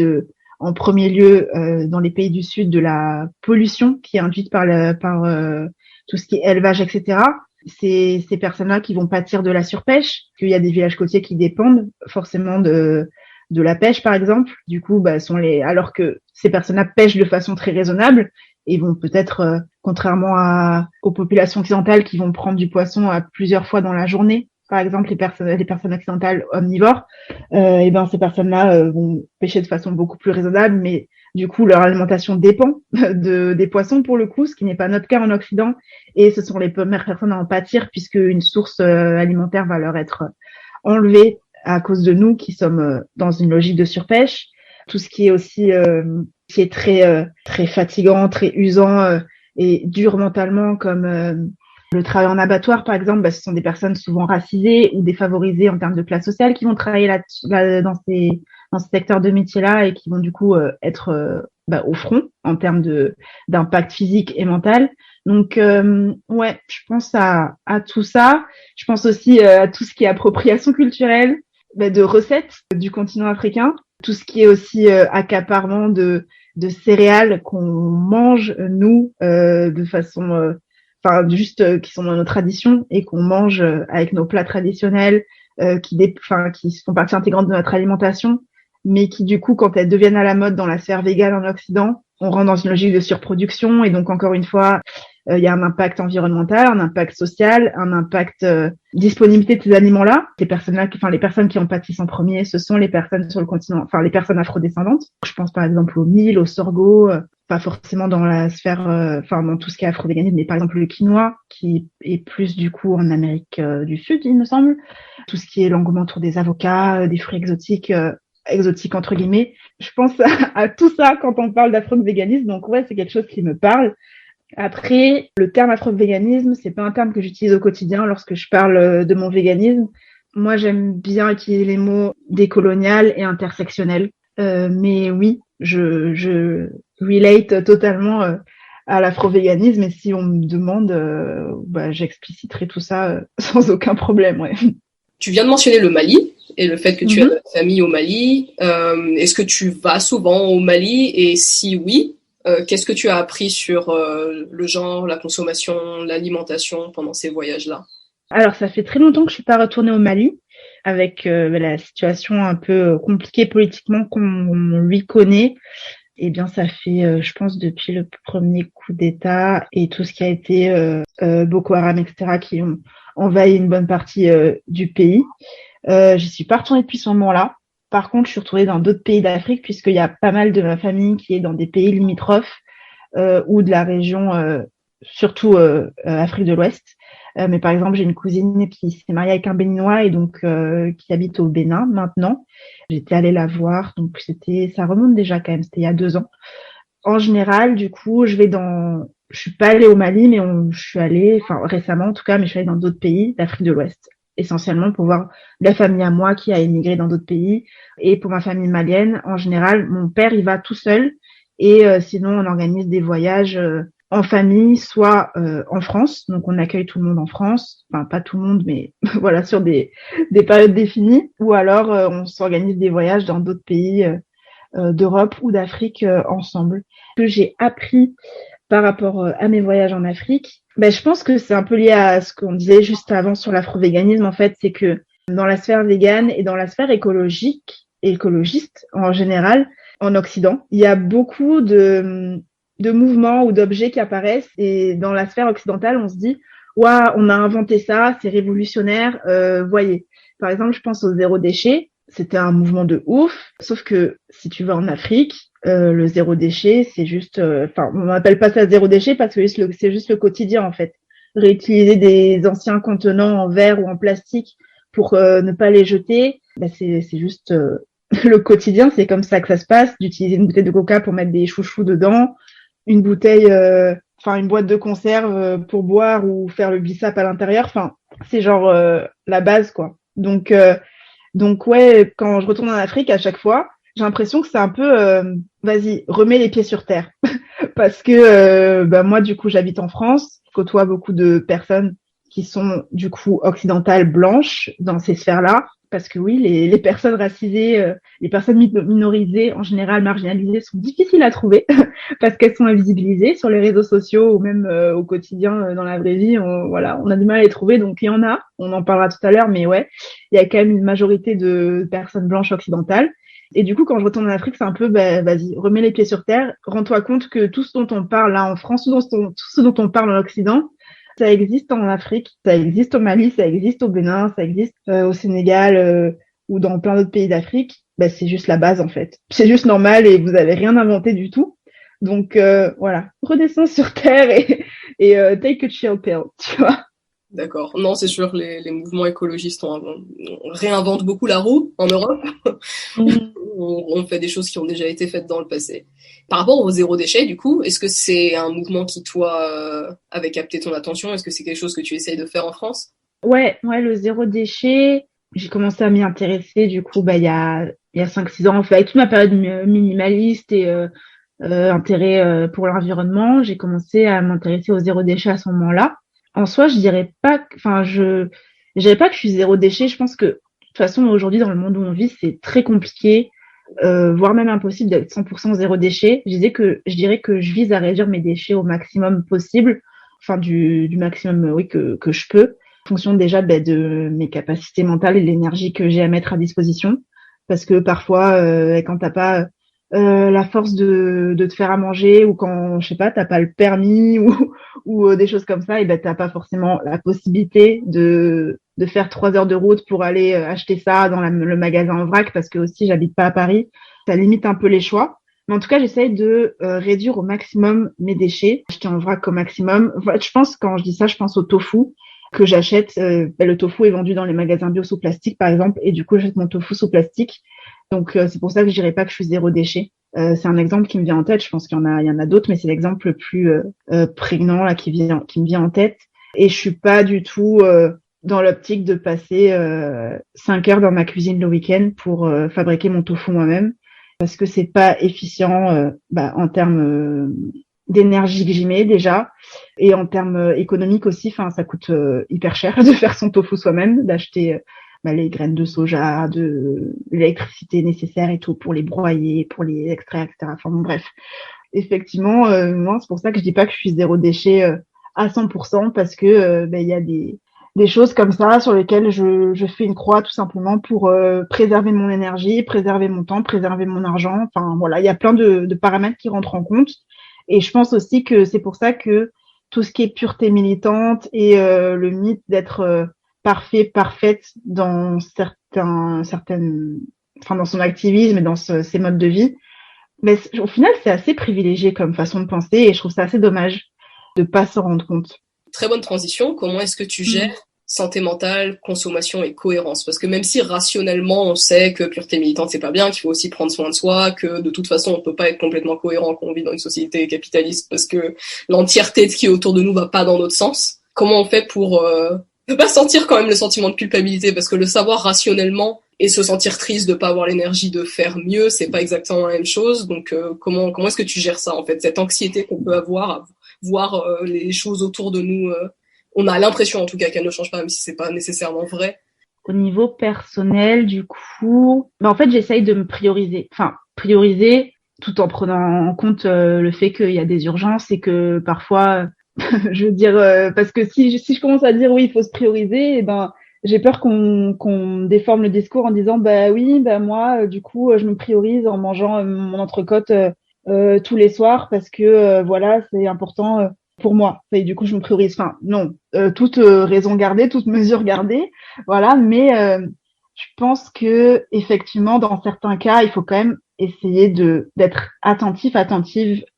en premier lieu dans les pays du Sud de la pollution qui est induite par tout ce qui est élevage, etc. C'est ces personnes-là qui vont pâtir de la surpêche, qu'il y a des villages côtiers qui dépendent forcément de la pêche, par exemple. Du coup, alors que ces personnes-là pêchent de façon très raisonnable et vont peut-être, contrairement aux populations occidentales qui vont prendre du poisson à plusieurs fois dans la journée, par exemple les personnes occidentales omnivores, ces personnes-là vont pêcher de façon beaucoup plus raisonnable, mais du coup leur alimentation dépend des poissons pour le coup, ce qui n'est pas notre cas en Occident, et ce sont les premières personnes à en pâtir puisque une source alimentaire va leur être enlevée à cause de nous qui sommes dans une logique de surpêche. Tout ce qui est aussi qui est très très fatigant, très usant et dur mentalement, comme le travail en abattoir, par exemple, ce sont des personnes souvent racisées ou défavorisées en termes de classe sociale qui vont travailler dans ces secteurs de métier-là et qui vont du coup être au front en termes d'impact physique et mental. Donc, je pense à tout ça. Je pense aussi à tout ce qui est appropriation culturelle, de recettes du continent africain, tout ce qui est aussi accaparement de céréales qu'on mange, nous, de façon... qui sont dans nos traditions et qu'on mange avec nos plats traditionnels qui font partie intégrante de notre alimentation, mais qui du coup, quand elles deviennent à la mode dans la sphère végane en Occident, on rentre dans une logique de surproduction et donc encore une fois, il y a un impact environnemental, un impact social, un impact disponibilité de ces aliments-là. Les personnes qui en pâtissent en premier, ce sont les personnes sur le continent, les personnes afrodescendantes. Je pense par exemple au mil, au sorgho, pas forcément dans la sphère, dans tout ce qui est afro-véganisme, mais par exemple le quinoa, qui est plus du coup en Amérique du Sud, il me semble. Tout ce qui est l'engouement autour des avocats, des fruits exotiques entre guillemets. Je pense à tout ça quand on parle d'afro-véganisme, donc ouais, c'est quelque chose qui me parle. Après, le terme afro-véganisme, c'est pas un terme que j'utilise au quotidien lorsque je parle de mon véganisme. Moi, j'aime bien utiliser les mots décolonial et intersectionnel. Mais oui, je relate totalement à l'afro-véganisme et si on me demande, j'expliciterai tout ça sans aucun problème, ouais. Tu viens de mentionner le Mali et le fait que tu as de la famille au Mali. Est-ce que tu vas souvent au Mali et si oui, qu'est-ce que tu as appris sur le genre, la consommation, l'alimentation pendant ces voyages-là? Alors, ça fait très longtemps que je suis pas retournée au Mali, avec la situation un peu compliquée politiquement qu'on lui connaît. Eh bien, ça fait, je pense, depuis le premier coup d'État et tout ce qui a été Boko Haram, etc., qui ont envahi une bonne partie du pays. J'y suis pas retournée depuis ce moment-là. Par contre, je suis retournée dans d'autres pays d'Afrique puisqu'il y a pas mal de ma famille qui est dans des pays limitrophes ou de la région, surtout Afrique de l'Ouest. Mais par exemple, j'ai une cousine qui s'est mariée avec un Béninois et donc qui habite au Bénin maintenant. J'étais allée la voir, donc ça remonte déjà quand même, c'était il y a 2 ans. En général, du coup, je suis pas allée au Mali, mais je suis allée, récemment en tout cas, mais je suis allée dans d'autres pays d'Afrique de l'Ouest, essentiellement pour voir la famille à moi qui a émigré dans d'autres pays. Et pour ma famille malienne, en général, mon père, il va tout seul et sinon, on organise des voyages en famille, soit en France, donc on accueille tout le monde en France, pas tout le monde, mais voilà, sur des périodes définies, ou alors on s'organise des voyages dans d'autres pays d'Europe ou d'Afrique ensemble. Ce que j'ai appris par rapport à mes voyages en Afrique, je pense que c'est un peu lié à ce qu'on disait juste avant sur l'afro-véganisme. En fait, c'est que dans la sphère végane et dans la sphère écologiste en général, en Occident, il y a beaucoup de mouvements ou d'objets qui apparaissent et dans la sphère occidentale, on se dit waouh, on a inventé ça, c'est révolutionnaire, voyez. Par exemple, je pense au zéro déchet, c'était un mouvement de ouf, sauf que si tu vas en Afrique, le zéro déchet, c'est juste on n'appelle pas ça zéro déchet parce que c'est juste le quotidien en fait. Réutiliser des anciens contenants en verre ou en plastique pour ne pas les jeter, c'est juste le quotidien, c'est comme ça que ça se passe, d'utiliser une bouteille de coca pour mettre des chouchous dedans, une bouteille une boîte de conserve pour boire ou faire le bissap à l'intérieur, c'est genre la base quoi. Donc ouais, quand je retourne en Afrique à chaque fois, j'ai l'impression que c'est un peu vas-y, remets les pieds sur terre parce que moi du coup, j'habite en France, je côtoie beaucoup de personnes qui sont du coup occidentales blanches dans ces sphères-là. Parce que oui, les personnes racisées, les personnes minorisées, en général marginalisées, sont difficiles à trouver parce qu'elles sont invisibilisées sur les réseaux sociaux ou même au quotidien dans la vraie vie. On a du mal à les trouver. Donc il y en a, on en parlera tout à l'heure, mais ouais, il y a quand même une majorité de personnes blanches occidentales. Et du coup, quand je retourne en Afrique, c'est un peu, vas-y, remets les pieds sur terre, rends-toi compte que tout ce dont on parle là en France, tout ce dont on parle en Occident, ça existe en Afrique, ça existe au Mali, ça existe au Bénin, ça existe au Sénégal ou dans plein d'autres pays d'Afrique. C'est juste la base en fait. C'est juste normal et vous avez rien inventé du tout. Donc voilà, redescends sur terre et take a chill pill, tu vois. D'accord. Non, c'est sûr, les mouvements écologistes on réinvente beaucoup la roue en Europe. On fait des choses qui ont déjà été faites dans le passé. Par rapport au zéro déchet, du coup, est-ce que c'est un mouvement qui, toi, avait capté ton attention? Est-ce que c'est quelque chose que tu essayes de faire en France? Ouais, le zéro déchet, j'ai commencé à m'y intéresser, du coup, il y a 5-6 ans, en fait, avec toute ma période minimaliste et intérêt pour l'environnement, j'ai commencé à m'intéresser au zéro déchet à ce moment-là. En soi, je dirais pas que je suis zéro déchet. Je pense que, de toute façon, aujourd'hui, dans le monde où on vit, c'est très compliqué, voire même impossible d'être 100% zéro déchet. Je dirais que je vise à réduire mes déchets au maximum possible, du maximum, oui, que je peux, en fonction déjà, de mes capacités mentales et de l'énergie que j'ai à mettre à disposition. Parce que parfois, quand t'as pas la force de te faire à manger ou quand, je sais pas, t'as pas le permis ou des choses comme ça, et t'as pas forcément la possibilité de faire 3 heures de route pour aller acheter ça dans le magasin en vrac parce que aussi j'habite pas à Paris. Ça limite un peu les choix. Mais en tout cas, j'essaye de réduire au maximum mes déchets, acheter en vrac au maximum. Je pense, quand je dis ça, je pense au tofu que j'achète. Le tofu est vendu dans les magasins bio sous plastique, par exemple, et du coup, j'achète mon tofu sous plastique. Donc, c'est pour ça que je dirais pas que je suis zéro déchet. C'est un exemple qui me vient en tête. Je pense qu'il y en a d'autres, mais c'est l'exemple le plus prégnant là qui me vient en tête. Et je suis pas du tout dans l'optique de passer 5 heures dans ma cuisine le week-end pour fabriquer mon tofu moi-même, parce que c'est pas efficient en termes d'énergie que j'y mets déjà, et en termes économiques aussi. Ça coûte hyper cher de faire son tofu soi-même, d'acheter les graines de soja, de l'électricité nécessaire et tout pour les broyer, pour les extraire, etc. Bref. Effectivement, moi, c'est pour ça que je dis pas que je suis zéro déchet à 100% parce que il y a des choses comme ça sur lesquelles je fais une croix tout simplement pour préserver mon énergie, préserver mon temps, préserver mon argent. Il y a plein de paramètres qui rentrent en compte. Et je pense aussi que c'est pour ça que tout ce qui est pureté militante et le mythe d'être parfaite dans dans son activisme et dans ses modes de vie, mais au final, c'est assez privilégié comme façon de penser et je trouve ça assez dommage de pas s'en rendre compte. Très bonne transition. Comment est-ce que tu gères santé mentale, consommation et cohérence? Parce que même si rationnellement on sait que pureté militante c'est pas bien, qu'il faut aussi prendre soin de soi, que de toute façon on peut pas être complètement cohérent quand on vit dans une société capitaliste parce que l'entièreté de ce qui est autour de nous va pas dans notre sens. Comment on fait pour ne pas sentir quand même le sentiment de culpabilité? Parce que le savoir rationnellement et se sentir triste de pas avoir l'énergie de faire mieux, c'est pas exactement la même chose. Donc comment est-ce que tu gères ça en fait, cette anxiété qu'on peut avoir à voir les choses autour de nous, on a l'impression en tout cas qu'elles ne changent pas, même si c'est pas nécessairement vrai. Au niveau personnel, du coup, en fait, j'essaye de me prioriser. prioriser tout en prenant en compte le fait qu'il y a des urgences et que parfois, je veux dire, parce que si je commence à dire oui, il faut se prioriser, et ben j'ai peur qu'on déforme le discours en disant bah oui, bah moi, du coup, je me priorise en mangeant mon entrecôte tous les soirs parce que voilà, c'est important pour moi. Et du coup, je me priorise. Enfin, non, toute raison gardée, toute mesure gardée, voilà. Mais je pense que effectivement, dans certains cas, il faut quand même essayer d'être attentive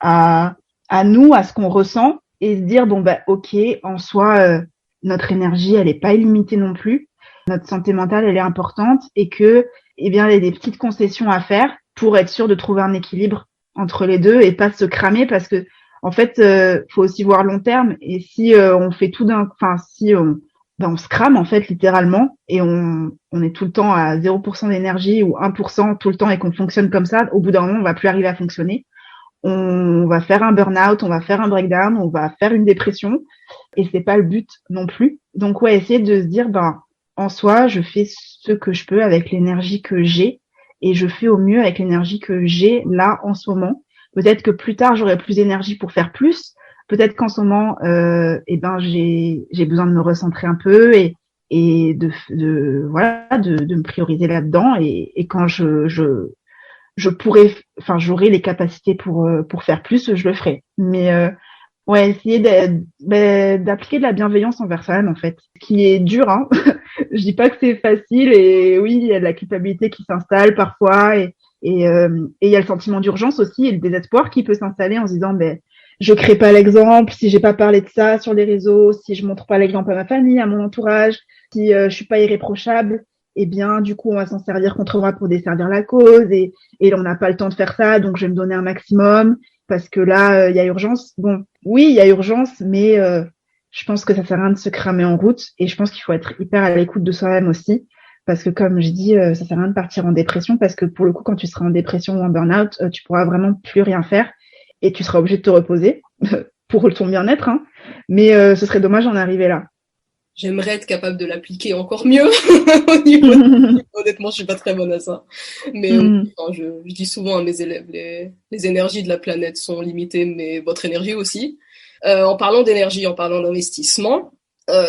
à nous, à ce qu'on ressent, et se dire bon bah ok, en soi, notre énergie, elle est pas illimitée non plus. Notre santé mentale, elle est importante, et que eh bien, il y a des petites concessions à faire pour être sûr de trouver un équilibre entre les deux et pas se cramer, parce que en fait, faut aussi voir long terme. Et si on fait tout si on se crame en fait littéralement, et on est tout le temps à 0% d'énergie ou 1% tout le temps, et qu'on fonctionne comme ça, au bout d'un moment, on va plus arriver à fonctionner. On va faire un burn-out, on va faire un breakdown, on va faire une dépression, et c'est pas le but non plus. Donc ouais, essayer de se dire en soi, je fais ce que je peux avec l'énergie que j'ai, et je fais au mieux avec l'énergie que j'ai là en ce moment. Peut-être que plus tard, j'aurai plus d'énergie pour faire plus. Peut-être qu'en ce moment, j'ai besoin de me recentrer un peu et de me prioriser là-dedans. Et quand j'aurai les capacités pour faire plus, je le ferai. Mais ouais, essayer d'appliquer de la bienveillance envers soi-même, en fait, ce qui est dur, hein. Je dis pas que c'est facile, et oui, il y a de la culpabilité qui s'installe parfois, et il y a le sentiment d'urgence aussi, et le désespoir qui peut s'installer en se disant je crée pas l'exemple, si j'ai pas parlé de ça sur les réseaux, si je montre pas l'exemple à ma famille, à mon entourage, si je suis pas irréprochable, eh bien du coup on va s'en servir contre moi pour desservir la cause, et on n'a pas le temps de faire ça, donc je vais me donner un maximum parce que là il y a urgence. Bon, oui, il y a urgence, mais je pense que ça sert à rien de se cramer en route, et je pense qu'il faut être hyper à l'écoute de soi-même aussi, parce que comme je dis, ça sert à rien de partir en dépression, parce que pour le coup, quand tu seras en dépression ou en burn-out, tu pourras vraiment plus rien faire, et tu seras obligé de te reposer pour ton bien-être, hein. Mais ce serait dommage d'en arriver là. J'aimerais être capable de l'appliquer encore mieux au niveau honnêtement, je suis pas très bonne à ça. Mais je dis souvent à mes élèves, les énergies de la planète sont limitées, mais votre énergie aussi. En parlant d'énergie, en parlant d'investissement,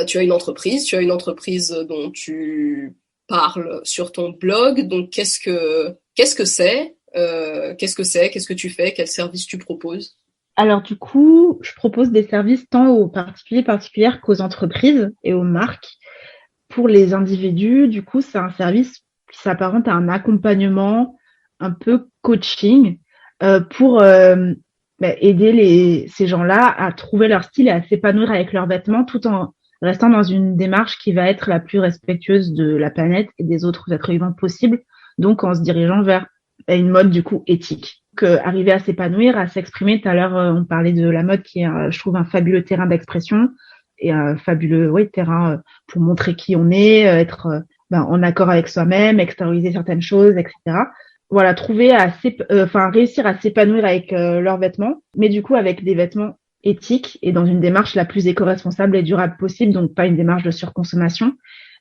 tu as une entreprise dont tu parles sur ton blog. Donc qu'est-ce que c'est qu'est-ce que tu fais, quels services tu proposes? Alors du coup, je propose des services tant aux particulières qu'aux entreprises et aux marques. Pour les individus, du coup, c'est un service qui s'apparente à un accompagnement, un peu coaching, pour aider ces gens-là à trouver leur style et à s'épanouir avec leurs vêtements, tout en restant dans une démarche qui va être la plus respectueuse de la planète et des autres êtres vivants possibles, donc en se dirigeant vers une mode du coup éthique. Arriver à s'épanouir, à s'exprimer. Tout à l'heure, on parlait de la mode qui est, je trouve, un fabuleux terrain d'expression et un fabuleux terrain pour montrer qui on est, être en accord avec soi-même, extérioriser certaines choses, etc. Voilà, réussir à s'épanouir avec leurs vêtements, mais du coup avec des vêtements éthiques et dans une démarche la plus éco-responsable et durable possible, donc pas une démarche de surconsommation.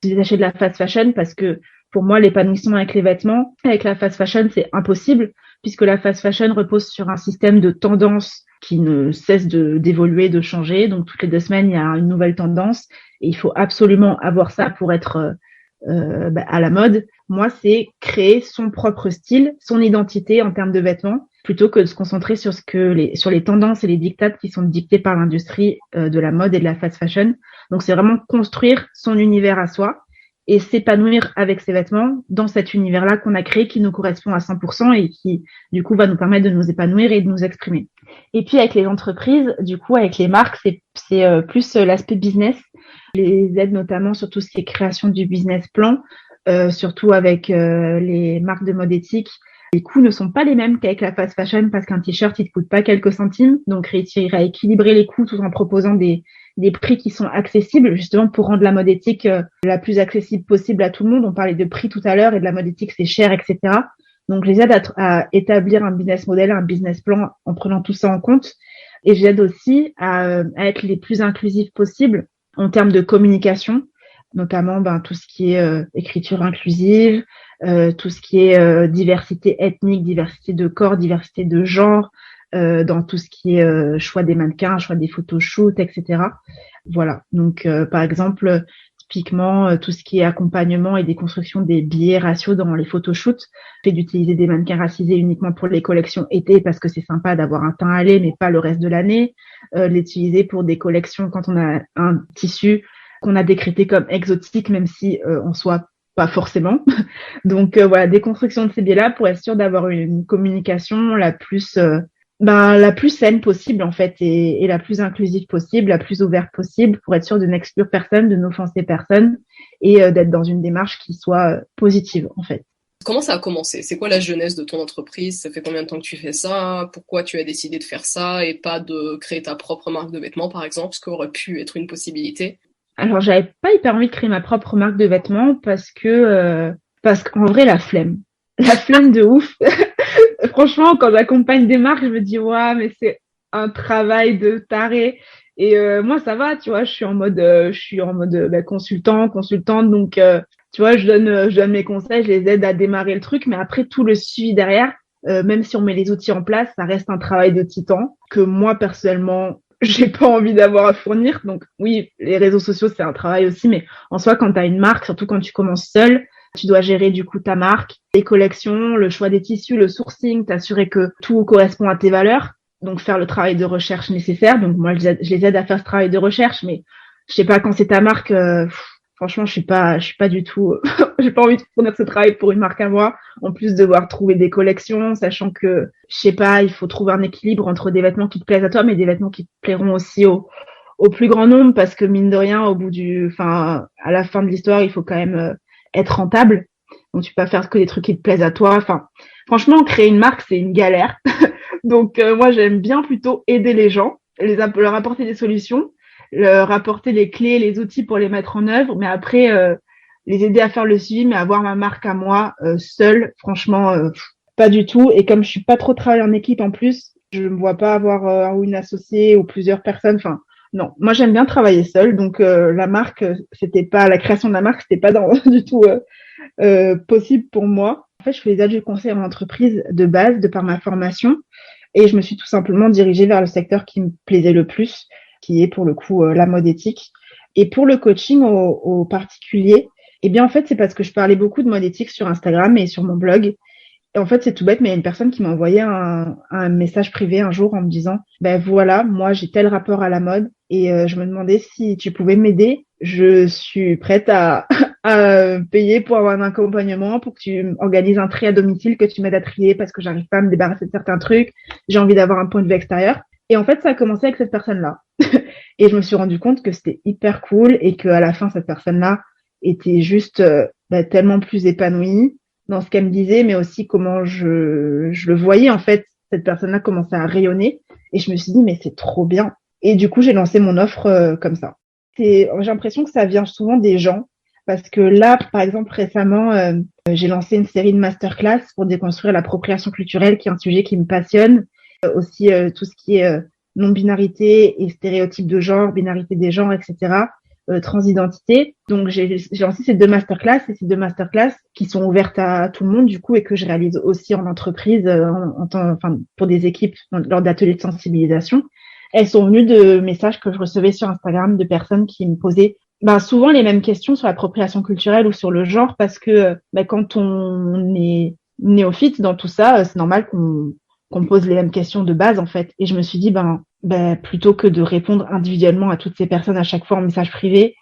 Je détachais de la fast fashion parce que pour moi, l'épanouissement avec les vêtements, avec la fast fashion, c'est impossible, puisque la fast fashion repose sur un système de tendance qui ne cesse d'évoluer, de changer. Donc, toutes les 2 semaines, il y a une nouvelle tendance, et il faut absolument avoir ça pour être à la mode. Moi, c'est créer son propre style, son identité en termes de vêtements, plutôt que de se concentrer sur sur les tendances et les dictates qui sont dictés par l'industrie de la mode et de la fast fashion. Donc, c'est vraiment construire son univers à soi et s'épanouir avec ses vêtements dans cet univers-là qu'on a créé, qui nous correspond à 100% et qui, du coup, va nous permettre de nous épanouir et de nous exprimer. Et puis, avec les entreprises, du coup, avec les marques, c'est plus l'aspect business. Les aides notamment sur tout ce qui est création du business plan, surtout avec les marques de mode éthique. Les coûts ne sont pas les mêmes qu'avec la fast fashion, parce qu'un t-shirt, il te coûte pas quelques centimes. Donc, réussir à équilibrer les coûts tout en proposant des prix qui sont accessibles, justement pour rendre la mode éthique la plus accessible possible à tout le monde. On parlait de prix tout à l'heure, et de la mode éthique, c'est cher, etc. Donc, je les aide à établir un business model, un business plan en prenant tout ça en compte. Et j'aide aussi à être les plus inclusifs possibles en termes de communication, notamment tout ce qui est écriture inclusive, tout ce qui est diversité ethnique, diversité de corps, diversité de genre, dans tout ce qui est choix des mannequins, choix des photoshoots, etc. Voilà. Donc, par exemple, typiquement, tout ce qui est accompagnement et déconstruction des biais raciaux dans les photoshoots, fait d'utiliser des mannequins racisés uniquement pour les collections été parce que c'est sympa d'avoir un teint allé, mais pas le reste de l'année. L'utiliser pour des collections quand on a un tissu qu'on a décrété comme exotique, même si en soit pas forcément. Donc voilà, déconstruction de ces biais-là pour être sûr d'avoir une communication la plus saine possible en fait et la plus inclusive possible, la plus ouverte possible pour être sûr de n'exclure personne, de n'offenser personne et d'être dans une démarche qui soit positive en fait. Comment ça a commencé? C'est quoi la genèse de ton entreprise? Ça fait combien de temps que tu fais ça? Pourquoi tu as décidé de faire ça et pas de créer ta propre marque de vêtements par exemple, ce qui aurait pu être une possibilité? Alors j'avais pas hyper envie de créer ma propre marque de vêtements parce qu'en vrai la flemme de ouf. Franchement, quand j'accompagne des marques, je me dis ouais, mais c'est un travail de taré. Et moi, ça va, tu vois, je suis en mode consultante, donc tu vois, je donne mes conseils, je les aide à démarrer le truc, mais après tout le suivi derrière, même si on met les outils en place, ça reste un travail de titan que moi personnellement, j'ai pas envie d'avoir à fournir. Donc oui, les réseaux sociaux, c'est un travail aussi, mais en soi, quand tu as une marque, surtout quand tu commences seule, tu dois gérer du coup ta marque, les collections, le choix des tissus, le sourcing, t'assurer que tout correspond à tes valeurs. Donc faire le travail de recherche nécessaire. Donc moi je les aide à faire ce travail de recherche, mais je sais pas quand c'est ta marque. Franchement, je suis pas du tout. J'ai pas envie de fournir ce travail pour une marque à moi. En plus de devoir trouver des collections, sachant que je sais pas, il faut trouver un équilibre entre des vêtements qui te plaisent à toi, mais des vêtements qui te plairont aussi au plus grand nombre, parce que mine de rien, à la fin de l'histoire, il faut quand même être rentable. Donc tu peux pas faire que des trucs qui te plaisent à toi. Enfin, franchement, créer une marque, c'est une galère. Donc moi, j'aime bien plutôt aider les gens, leur apporter des solutions, leur apporter les clés, les outils pour les mettre en œuvre, mais après les aider à faire le suivi, mais avoir ma marque à moi seule, franchement, pas du tout. Et comme je suis pas trop travaillée en équipe en plus, je me vois pas avoir une associée ou plusieurs personnes. Enfin, non, moi j'aime bien travailler seule. Donc la création de la marque, c'était pas du tout possible pour moi. En fait, je faisais du conseil en entreprise de base, de par ma formation, et je me suis tout simplement dirigée vers le secteur qui me plaisait le plus, qui est pour le coup la mode éthique. Et pour le coaching au particulier, eh bien en fait, c'est parce que je parlais beaucoup de mode éthique sur Instagram et sur mon blog. Et en fait, c'est tout bête, mais il y a une personne qui m'a envoyé un message privé un jour en me disant ben voilà, moi j'ai tel rapport à la mode et je me demandais si tu pouvais m'aider. Je suis prête à payer pour avoir un accompagnement, pour que tu organises un tri à domicile, que tu m'aides à trier parce que j'arrive pas à me débarrasser de certains trucs. J'ai envie d'avoir un point de vue extérieur. Et en fait, ça a commencé avec cette personne-là. Et je me suis rendu compte que c'était hyper cool et qu'à la fin, cette personne-là était juste tellement plus épanouie dans ce qu'elle me disait, mais aussi comment je le voyais, en fait. Cette personne-là commençait à rayonner. Et je me suis dit, mais c'est trop bien. Et du coup, j'ai lancé mon offre comme ça. J'ai l'impression que ça vient souvent des gens. Parce que là, par exemple, récemment, j'ai lancé une série de masterclass pour déconstruire l'appropriation culturelle, qui est un sujet qui me passionne. Aussi, tout ce qui est non-binarité et stéréotypes de genre, binarité des genres, etc., transidentité. Donc, j'ai lancé ces deux masterclass et ces deux masterclass qui sont ouvertes à tout le monde, du coup, et que je réalise aussi en entreprise, pour des équipes lors d'ateliers de sensibilisation. Elles sont venues de messages que je recevais sur Instagram de personnes qui me posaient souvent les mêmes questions sur l'appropriation culturelle ou sur le genre, parce que quand on est néophyte dans tout ça, c'est normal qu'on pose les mêmes questions de base, en fait. Et je me suis dit, plutôt que de répondre individuellement à toutes ces personnes à chaque fois en message privé,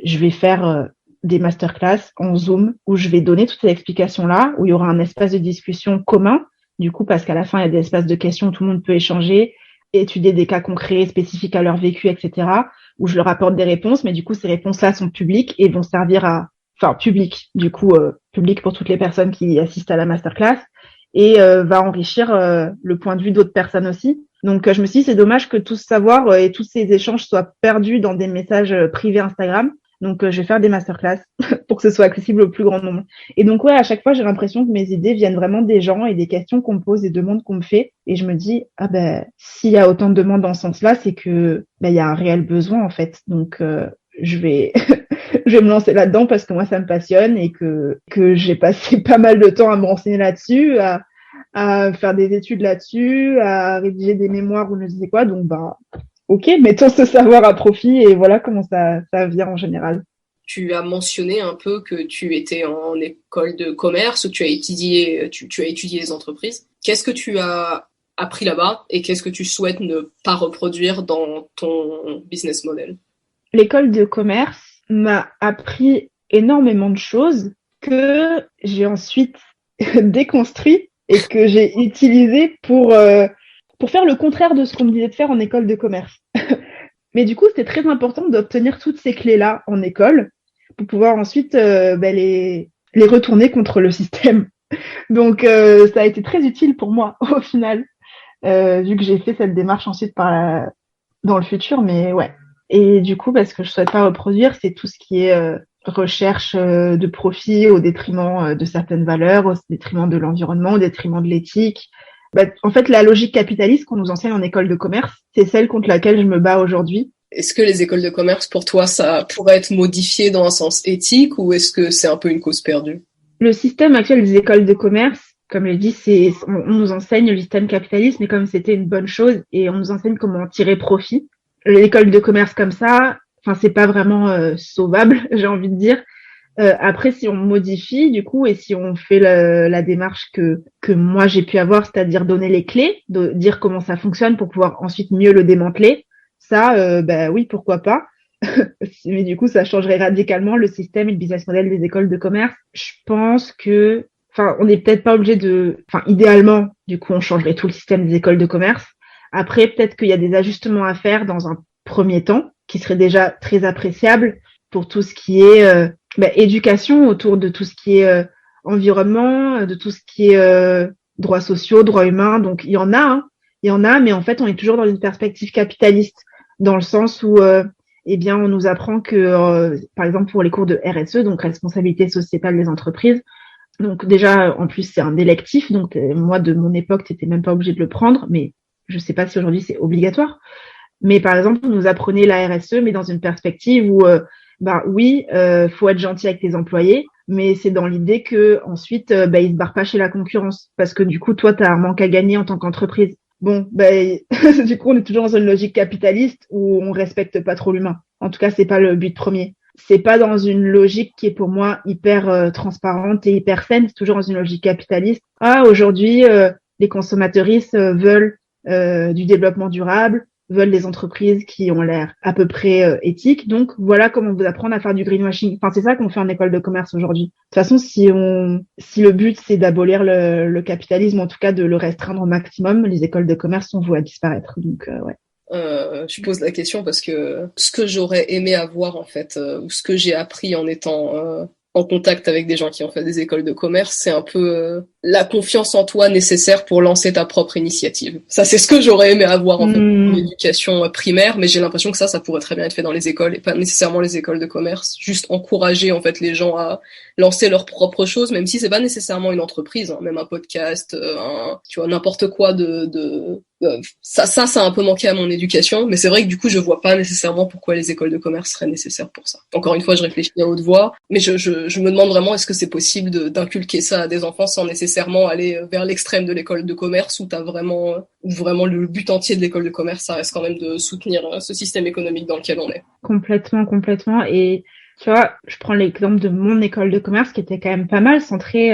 je vais faire des masterclass en Zoom où je vais donner toutes ces explications-là, où il y aura un espace de discussion commun, du coup, parce qu'à la fin, il y a des espaces de questions où tout le monde peut échanger, étudier des cas concrets spécifiques à leur vécu, etc., où je leur apporte des réponses, mais du coup, ces réponses-là sont publiques et vont servir public pour toutes les personnes qui assistent à la masterclass, et va enrichir le point de vue d'autres personnes aussi. Donc, je me suis dit, c'est dommage que tout ce savoir et tous ces échanges soient perdus dans des messages privés Instagram. Donc, je vais faire des masterclass pour que ce soit accessible au plus grand nombre. Et donc, ouais, à chaque fois, j'ai l'impression que mes idées viennent vraiment des gens et des questions qu'on me pose, des demandes qu'on me fait. Et je me dis, s'il y a autant de demandes dans ce sens-là, c'est que il y a un réel besoin, en fait. Donc, je vais je vais me lancer là-dedans parce que moi, ça me passionne et que j'ai passé pas mal de temps à me renseigner là-dessus, à faire des études là-dessus, à rédiger des mémoires ou ne sais quoi. Donc, ok, mettons ce savoir à profit et voilà comment ça vient en général. Tu as mentionné un peu que tu étais en école de commerce, tu as étudié les entreprises. Qu'est-ce que tu as appris là-bas et qu'est-ce que tu souhaites ne pas reproduire dans ton business model? L'école de commerce m'a appris énormément de choses que j'ai ensuite déconstruit et que j'ai utilisé pour faire le contraire de ce qu'on me disait de faire en école de commerce. Mais du coup, c'était très important d'obtenir toutes ces clés-là en école pour pouvoir ensuite les retourner contre le système. Donc, ça a été très utile pour moi au final, vu que j'ai fait cette démarche ensuite dans le futur. Mais ouais. Et du coup, ce que je souhaite pas reproduire, c'est tout ce qui est recherche de profit au détriment de certaines valeurs, au détriment de l'environnement, au détriment de l'éthique. En fait, la logique capitaliste qu'on nous enseigne en école de commerce, c'est celle contre laquelle je me bats aujourd'hui. Est-ce que les écoles de commerce, pour toi, ça pourrait être modifié dans un sens éthique ou est-ce que c'est un peu une cause perdue? Le système actuel des écoles de commerce, comme je l'ai dit, on nous enseigne le système capitaliste, mais comme c'était une bonne chose et on nous enseigne comment en tirer profit. L'école de commerce comme ça, c'est pas vraiment sauvable, j'ai envie de dire. Après, si on modifie, du coup, et si on fait la démarche que moi j'ai pu avoir, c'est-à-dire donner les clés, dire comment ça fonctionne pour pouvoir ensuite mieux le démanteler, ça, oui, pourquoi pas. Mais du coup, ça changerait radicalement le système et le business model des écoles de commerce. Je pense que, on n'est peut-être pas obligé idéalement, du coup, on changerait tout le système des écoles de commerce. Après, peut-être qu'il y a des ajustements à faire dans un premier temps, qui seraient déjà très appréciables pour tout ce qui est éducation autour de tout ce qui est environnement, de tout ce qui est droits sociaux, droits humains. Donc, il y en a, mais en fait, on est toujours dans une perspective capitaliste, dans le sens où on nous apprend que, par exemple, pour les cours de RSE, donc responsabilité sociétale des entreprises, donc déjà, en plus, c'est un électif, donc moi, de mon époque, t'étais même pas obligé de le prendre, mais je sais pas si aujourd'hui c'est obligatoire. Mais par exemple, vous nous apprenez la RSE, mais dans une perspective où, faut être gentil avec tes employés, mais c'est dans l'idée que ensuite, ils se barrent pas chez la concurrence, parce que du coup, toi, t'as un manque à gagner en tant qu'entreprise. Bon, du coup, on est toujours dans une logique capitaliste où on respecte pas trop l'humain. En tout cas, c'est pas le but premier. C'est pas dans une logique qui est pour moi hyper transparente et hyper saine. C'est toujours dans une logique capitaliste. Aujourd'hui, les consommateuristes veulent du développement durable, veulent des entreprises qui ont l'air à peu près éthiques. Donc, voilà comment vous apprendre à faire du greenwashing. C'est ça qu'on fait en école de commerce aujourd'hui. De toute façon, si le but, c'est d'abolir le capitalisme, en tout cas de le restreindre au maximum, les écoles de commerce sont vouées à disparaître. Donc, ouais. Je pose la question parce que ce que j'aurais aimé avoir, en fait, ou ce que j'ai appris en étant en contact avec des gens qui ont fait des écoles de commerce, c'est un peu la confiance en toi nécessaire pour lancer ta propre initiative. Ça, c'est ce que j'aurais aimé avoir en fait en éducation primaire, mais j'ai l'impression que ça pourrait très bien être fait dans les écoles et pas nécessairement les écoles de commerce. Juste encourager en fait les gens à lancer leurs propres choses, même si c'est pas nécessairement une entreprise, même un podcast, n'importe quoi ça a un peu manqué à mon éducation, mais c'est vrai que du coup je vois pas nécessairement pourquoi les écoles de commerce seraient nécessaires pour ça. Encore une fois, je réfléchis à haute voix, mais je me demande vraiment est-ce que c'est possible d'inculquer ça à des enfants sans nécessairement aller vers l'extrême de l'école de commerce où vraiment le but entier de l'école de commerce, ça reste quand même de soutenir ce système économique dans lequel on est. Complètement. Et tu vois, je prends l'exemple de mon école de commerce qui était quand même pas mal centrée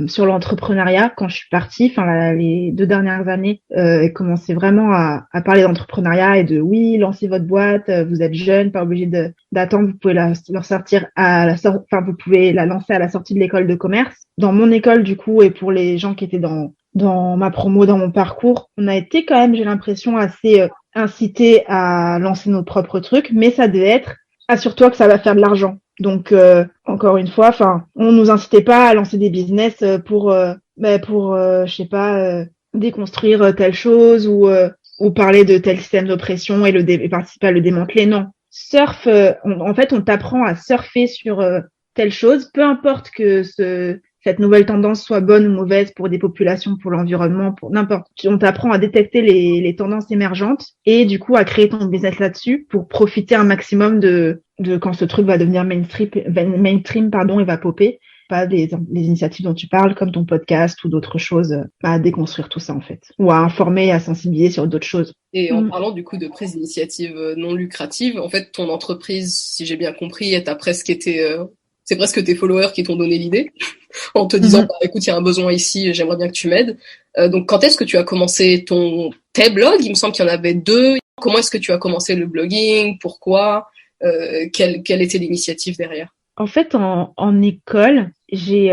sur l'entrepreneuriat quand je suis partie. Les 2 dernières années, et commençait vraiment à parler d'entrepreneuriat et de oui, lancez votre boîte, vous êtes jeune, pas obligé d'attendre, vous pouvez vous pouvez la lancer à la sortie de l'école de commerce. Dans mon école du coup et pour les gens qui étaient dans ma promo, dans mon parcours, on a été quand même, j'ai l'impression, assez incités à lancer nos propres trucs, mais ça devait être assure-toi que ça va faire de l'argent. Donc encore une fois, on nous incitait pas à lancer des business pour déconstruire telle chose ou parler de tel système d'oppression et participer à le démanteler. Non, en fait, on t'apprend à surfer sur telle chose, peu importe que cette nouvelle tendance soit bonne ou mauvaise pour des populations, pour l'environnement, pour n'importe. On t'apprend à détecter les tendances émergentes et du coup à créer ton business là-dessus pour profiter un maximum de quand ce truc va devenir mainstream, et va popper. Pas les initiatives dont tu parles, comme ton podcast ou d'autres choses, à déconstruire tout ça en fait, ou à informer, à sensibiliser sur d'autres choses. Et en parlant du coup de prises d'initiatives non lucratives, en fait, ton entreprise, si j'ai bien compris, elle t'a presque été, c'est presque tes followers qui t'ont donné l'idée, en te disant, bah, écoute, il y a un besoin ici, j'aimerais bien que tu m'aides. Donc, quand est-ce que tu as commencé tes blogs? Il me semble qu'il y en avait 2. Comment est-ce que tu as commencé le blogging? Pourquoi? Quelle était l'initiative derrière? En fait, en école, j'ai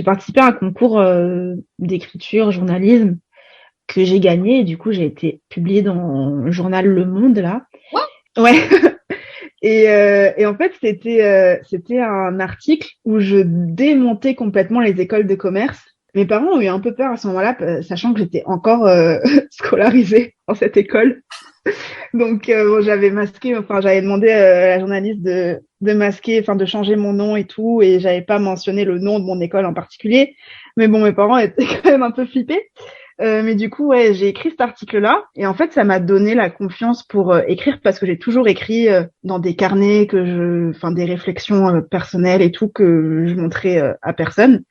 participé à un concours d'écriture, journalisme, que j'ai gagné, et du coup, j'ai été publiée dans le journal Le Monde, là. Ouais. Et en fait, c'était un article où je démontais complètement les écoles de commerce. Mes parents ont eu un peu peur à ce moment-là, sachant que j'étais encore scolarisée dans cette école. Donc bon, j'avais demandé à la journaliste de masquer, de changer mon nom et tout, et j'avais pas mentionné le nom de mon école en particulier. Mais bon, mes parents étaient quand même un peu flippés. Mais du coup, ouais, j'ai écrit cet article-là, et en fait, ça m'a donné la confiance pour écrire, parce que j'ai toujours écrit dans des carnets des réflexions personnelles et tout que je montrais à personne.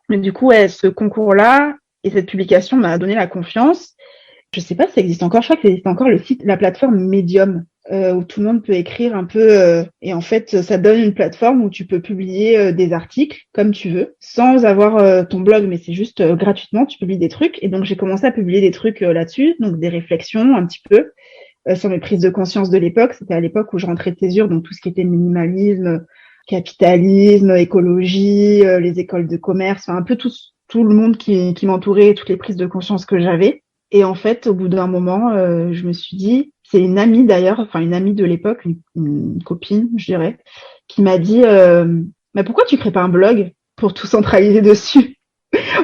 Mais du coup, ouais, ce concours-là et cette publication m'a donné la confiance. Je sais pas si ça existe encore. Je crois qu'il existe encore la plateforme Medium, où tout le monde peut écrire un peu. Et en fait, ça donne une plateforme où tu peux publier des articles comme tu veux, sans avoir ton blog, mais c'est juste gratuitement, tu publies des trucs. Et donc, j'ai commencé à publier des trucs là-dessus, donc des réflexions un petit peu sur mes prises de conscience de l'époque. C'était à l'époque où je rentrais de césure, donc tout ce qui était minimalisme, capitalisme, écologie, les écoles de commerce, un peu tout le monde qui m'entourait, toutes les prises de conscience que j'avais. Et en fait, au bout d'un moment, je me suis dit, c'est une amie d'ailleurs, une amie de l'époque, une copine, je dirais, qui m'a dit, mais pourquoi tu crées pas un blog pour tout centraliser dessus?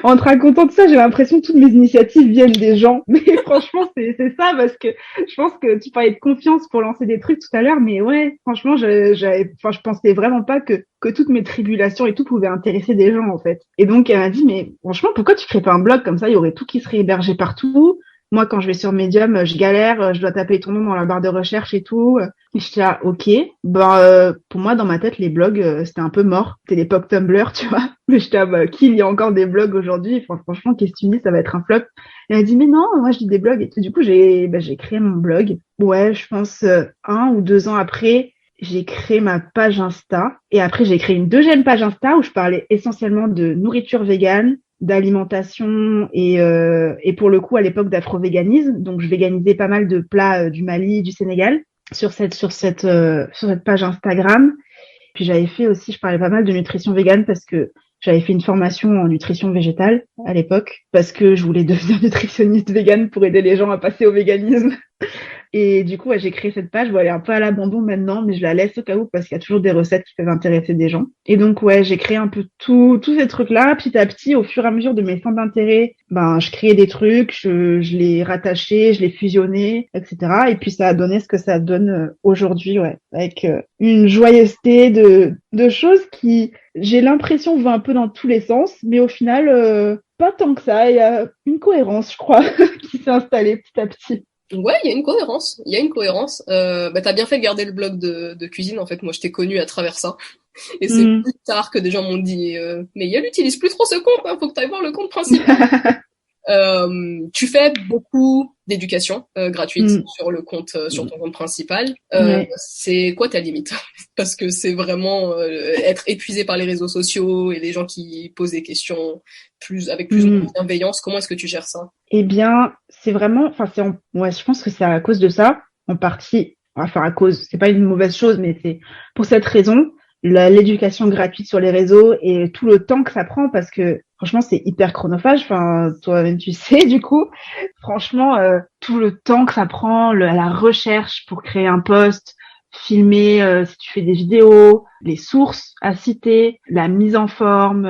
En te racontant tout ça, j'ai l'impression que toutes mes initiatives viennent des gens. Mais franchement, c'est ça, parce que je pense que tu parlais de confiance pour lancer des trucs tout à l'heure, mais ouais, franchement, je pensais vraiment pas que toutes mes tribulations et tout pouvaient intéresser des gens, en fait. Et donc, elle m'a dit, mais franchement, pourquoi tu crées pas un blog comme ça? Il y aurait tout qui serait hébergé partout. Moi, quand je vais sur Medium, je galère, je dois taper ton nom dans la barre de recherche et tout. Et j'étais là, ok. Pour moi, dans ma tête, les blogs, c'était un peu mort. C'était l'époque Tumblr, tu vois. Mais j'étais là, qui lit encore des blogs aujourd'hui? Franchement, qu'est-ce que tu dis? Ça va être un flop. Et elle a dit, mais non, moi, je lis des blogs. Et tout. Du coup, j'ai créé mon blog. Ouais, je pense 1 ou 2 ans après, j'ai créé ma page Insta. Et après, j'ai créé une deuxième page Insta où je parlais essentiellement de nourriture végane, d'alimentation et pour le coup à l'époque d'afro-véganisme. Donc je véganisais pas mal de plats du Mali, du Sénégal sur cette page Instagram. Puis j'avais fait aussi, je parlais pas mal de nutrition végane parce que j'avais fait une formation en nutrition végétale à l'époque parce que je voulais devenir nutritionniste végane pour aider les gens à passer au véganisme. Et du coup, j'ai créé cette page. Bon, elle est un peu à l'abandon maintenant, mais je la laisse au cas où parce qu'il y a toujours des recettes qui peuvent intéresser des gens. Et donc, ouais, j'ai créé un peu tous ces trucs-là. Petit à petit, au fur et à mesure de mes centres d'intérêt, je créais des trucs, je les rattachais, je les fusionnais, etc. Et puis, ça a donné ce que ça donne aujourd'hui, ouais, avec une joyeuseté de choses qui, j'ai l'impression, vont un peu dans tous les sens, mais au final, pas tant que ça. Il y a une cohérence, je crois, qui s'est installée petit à petit. Ouais, il y a une cohérence. T'as bien fait de garder le blog de cuisine. En fait, moi, je t'ai connu à travers ça. Et c'est plus tard que des gens m'ont dit, mais elle utilise plus trop ce compte, hein, faut que tu ailles voir le compte principal. Tu fais beaucoup d'éducation gratuite sur le compte, sur ton compte principal. C'est quoi ta limite? Parce que c'est vraiment être épuisé par les réseaux sociaux et les gens qui posent des questions avec plus ou moins de bienveillance. Comment est-ce que tu gères ça? Eh bien, c'est vraiment, je pense que c'est à cause de ça, en partie. C'est pas une mauvaise chose, mais c'est pour cette raison. L'éducation gratuite sur les réseaux et tout le temps que ça prend, parce que franchement c'est hyper chronophage, toi-même tu sais, du coup franchement tout le temps que ça prend, la recherche pour créer un post, filmer si tu fais des vidéos, les sources à citer, la mise en forme,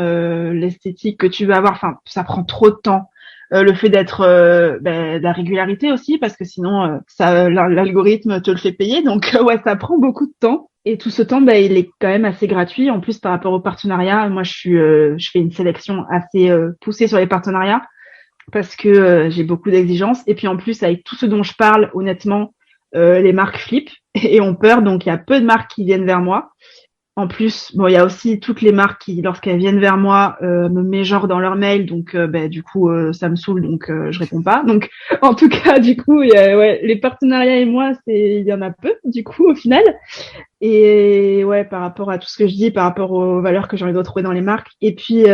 l'esthétique que tu veux avoir, ça prend trop de temps. le fait d'être de la régularité aussi, parce que sinon l'algorithme te le fait payer. Donc ouais, ça prend beaucoup de temps. Et tout ce temps, il est quand même assez gratuit. En plus, par rapport au partenariat, moi je fais une sélection assez poussée sur les partenariats parce que j'ai beaucoup d'exigences. Et puis en plus, avec tout ce dont je parle, honnêtement, les marques flippent et ont peur. Donc il y a peu de marques qui viennent vers moi. En plus, bon, il y a aussi toutes les marques qui, lorsqu'elles viennent vers moi, me mettent genre dans leur mail, donc du coup, ça me saoule, donc je réponds pas. Donc, en tout cas, du coup, ouais, les partenariats et moi, il y en a peu, du coup, au final. Et ouais, par rapport à tout ce que je dis, par rapport aux valeurs que j'ai envie de retrouver dans les marques. Et puis,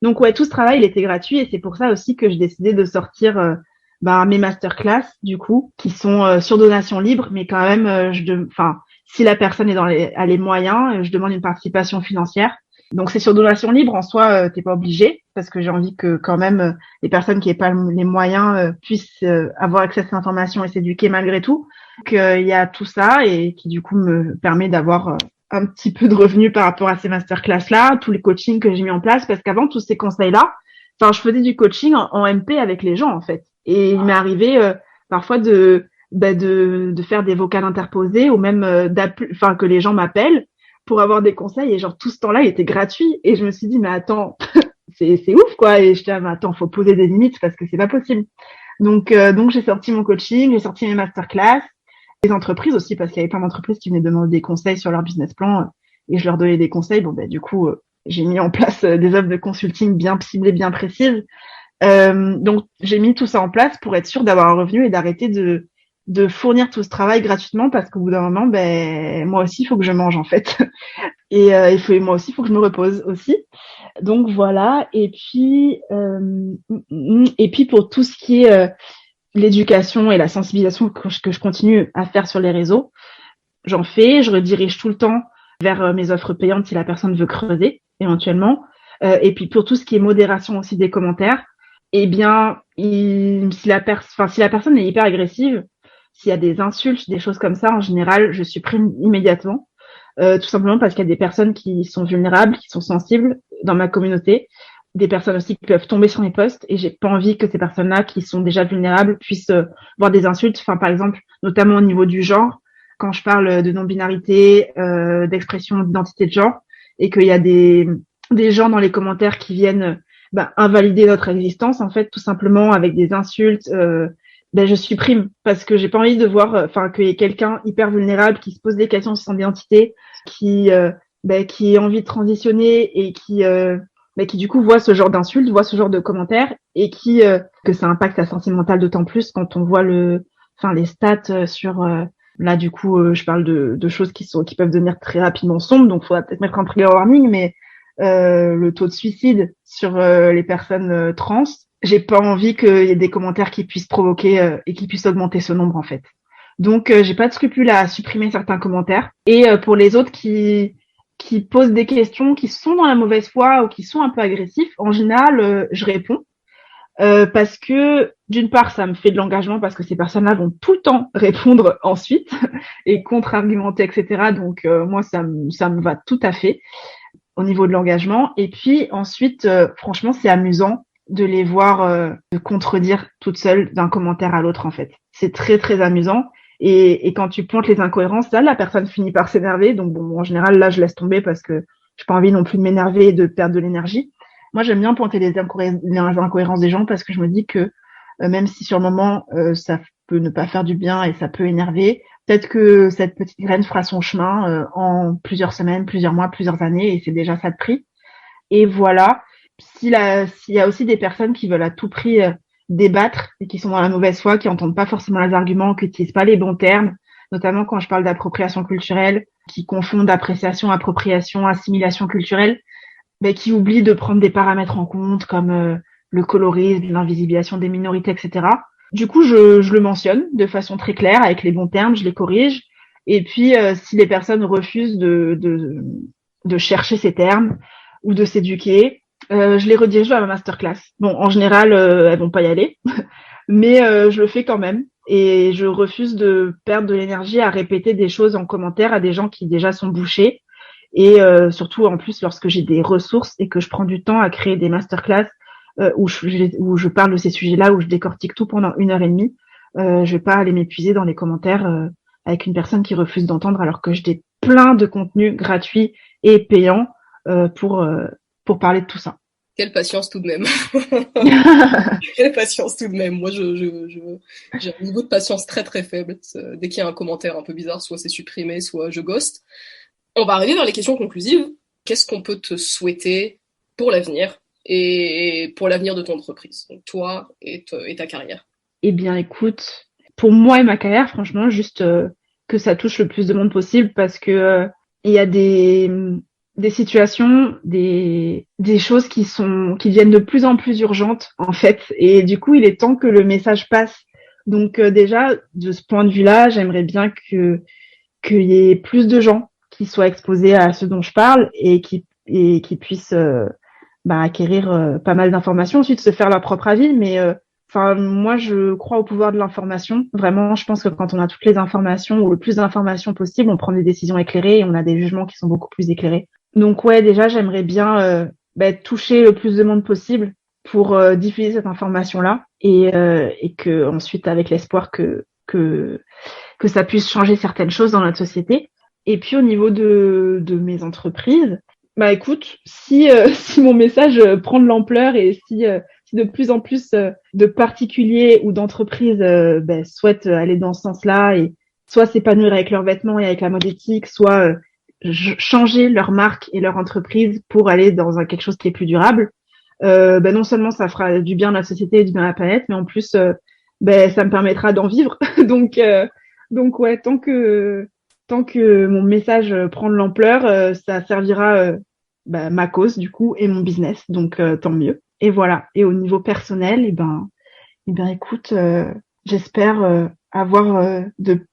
donc ouais, tout ce travail, il était gratuit, et c'est pour ça aussi que j'ai décidé de sortir mes masterclass, du coup, qui sont sur donation libre, mais quand même, si la personne a les moyens, je demande une participation financière. Donc c'est sur donation libre, en soi, t'es pas obligé, parce que j'ai envie que quand même les personnes qui n'aient pas les moyens puissent avoir accès à ces informations et s'éduquer malgré tout. Donc il y a tout ça et qui du coup me permet d'avoir un petit peu de revenus par rapport à ces masterclass-là, tous les coachings que j'ai mis en place, parce qu'avant tous ces conseils-là, je faisais du coaching en MP avec les gens en fait. Et il m'est arrivé parfois de faire des vocales interposées ou même que les gens m'appellent pour avoir des conseils et genre tout ce temps-là il était gratuit et je me suis dit mais attends c'est ouf quoi et je dis mais attends faut poser des limites parce que c'est pas possible donc j'ai sorti mon coaching, j'ai sorti mes masterclass, les entreprises aussi parce qu'il y avait plein d'entreprises qui venaient demander des conseils sur leur business plan et je leur donnais des conseils du coup j'ai mis en place des offres de consulting bien ciblées, bien précises. Donc j'ai mis tout ça en place pour être sûr d'avoir un revenu et d'arrêter de fournir tout ce travail gratuitement parce qu'au bout d'un moment, moi aussi, il faut que je mange en fait. Et moi aussi, il faut que je me repose aussi. Donc voilà. Et puis pour tout ce qui est l'éducation et la sensibilisation que je continue à faire sur les réseaux, j'en fais. Je redirige tout le temps vers mes offres payantes si la personne veut creuser éventuellement. Et puis pour tout ce qui est modération aussi des commentaires, eh bien, si la personne est hyper agressive, s'il y a des insultes, des choses comme ça, en général, je supprime immédiatement, tout simplement parce qu'il y a des personnes qui sont vulnérables, qui sont sensibles dans ma communauté, des personnes aussi qui peuvent tomber sur mes posts, et j'ai pas envie que ces personnes-là qui sont déjà vulnérables puissent voir des insultes. Enfin, par exemple, notamment au niveau du genre, quand je parle de non-binarité, d'expression d'identité de genre, et qu'il y a des gens dans les commentaires qui viennent invalider notre existence, en fait, tout simplement avec des insultes. Je supprime parce que j'ai pas envie de voir qu'il y ait quelqu'un hyper vulnérable qui se pose des questions sur son identité, qui a envie de transitionner et qui du coup voit ce genre d'insultes, voit ce genre de commentaires et que ça impacte sa santé mentale d'autant plus quand on voit les stats sur là du coup je parle de choses qui peuvent devenir très rapidement sombres, donc faudra peut-être mettre un trigger warning, mais le taux de suicide sur les personnes trans, j'ai pas envie qu'il y ait des commentaires qui puissent provoquer et qui puissent augmenter ce nombre en fait. Donc j'ai pas de scrupule à supprimer certains commentaires. Et pour les autres qui posent des questions, qui sont dans la mauvaise foi ou qui sont un peu agressifs, en général je réponds parce que d'une part ça me fait de l'engagement parce que ces personnes-là vont tout le temps répondre ensuite et contre-argumenter, etc. Donc moi ça me va tout à fait au niveau de l'engagement. Et puis ensuite franchement c'est amusant de les voir de contredire toute seule d'un commentaire à l'autre en fait. C'est très très amusant et quand tu pointes les incohérences, là la personne finit par s'énerver. Donc bon, en général là je laisse tomber parce que j'ai pas envie non plus de m'énerver et de perdre de l'énergie. Moi j'aime bien pointer les incohérences des gens parce que je me dis que même si sur le moment ça peut ne pas faire du bien et ça peut énerver, peut-être que cette petite graine fera son chemin en plusieurs semaines, plusieurs mois, plusieurs années et c'est déjà ça de prix. Et voilà. S'il y a aussi des personnes qui veulent à tout prix débattre et qui sont dans la mauvaise foi, qui entendent pas forcément les arguments, qui n'utilisent pas les bons termes, notamment quand je parle d'appropriation culturelle, qui confondent appréciation, appropriation, assimilation culturelle, qui oublient de prendre des paramètres en compte comme le colorisme, l'invisibilisation des minorités, etc. Du coup, je le mentionne de façon très claire, avec les bons termes, je les corrige. Et puis, si les personnes refusent de chercher ces termes ou de s'éduquer, je les redirige vers ma masterclass. Bon, en général, elles vont pas y aller, mais je le fais quand même. Et je refuse de perdre de l'énergie à répéter des choses en commentaire à des gens qui déjà sont bouchés. Et surtout, en plus, lorsque j'ai des ressources et que je prends du temps à créer des masterclass où je parle de ces sujets-là, où je décortique tout pendant 1 heure et demie, je vais pas aller m'épuiser dans les commentaires avec une personne qui refuse d'entendre alors que j'ai plein de contenus gratuits et payants pour parler de tout ça. Quelle patience tout de même. Quelle patience tout de même. Moi, j'ai un niveau de patience très très faible. Dès qu'il y a un commentaire un peu bizarre, soit c'est supprimé, soit je ghost. On va arriver vers les questions conclusives. Qu'est-ce qu'on peut te souhaiter pour l'avenir et pour l'avenir de ton entreprise, donc toi et ta carrière? Eh bien, écoute, pour moi et ma carrière, franchement, juste que ça touche le plus de monde possible parce que il y a des situations, des choses qui deviennent de plus en plus urgentes en fait, et du coup, il est temps que le message passe. Donc déjà, de ce point de vue-là, j'aimerais bien qu'il y ait plus de gens qui soient exposés à ce dont je parle et qui puissent acquérir pas mal d'informations, ensuite se faire leur propre avis. Mais moi, je crois au pouvoir de l'information. Vraiment, je pense que quand on a toutes les informations ou le plus d'informations possible, on prend des décisions éclairées et on a des jugements qui sont beaucoup plus éclairés. Donc ouais, déjà, j'aimerais bien toucher le plus de monde possible pour diffuser cette information-là et que ensuite, avec l'espoir que ça puisse changer certaines choses dans notre société. Et puis au niveau de mes entreprises, écoute, si mon message prend de l'ampleur et si de plus en plus de particuliers ou d'entreprises souhaitent aller dans ce sens-là et soit s'épanouir avec leurs vêtements et avec la mode éthique, soit changer leur marque et leur entreprise pour aller dans quelque chose qui est plus durable, non seulement ça fera du bien à la société et du bien à la planète, mais en plus ça me permettra d'en vivre. donc ouais, tant que mon message prend de l'ampleur, ça servira ma cause du coup et mon business, donc tant mieux. Et voilà. Et au niveau personnel, écoute, j'espère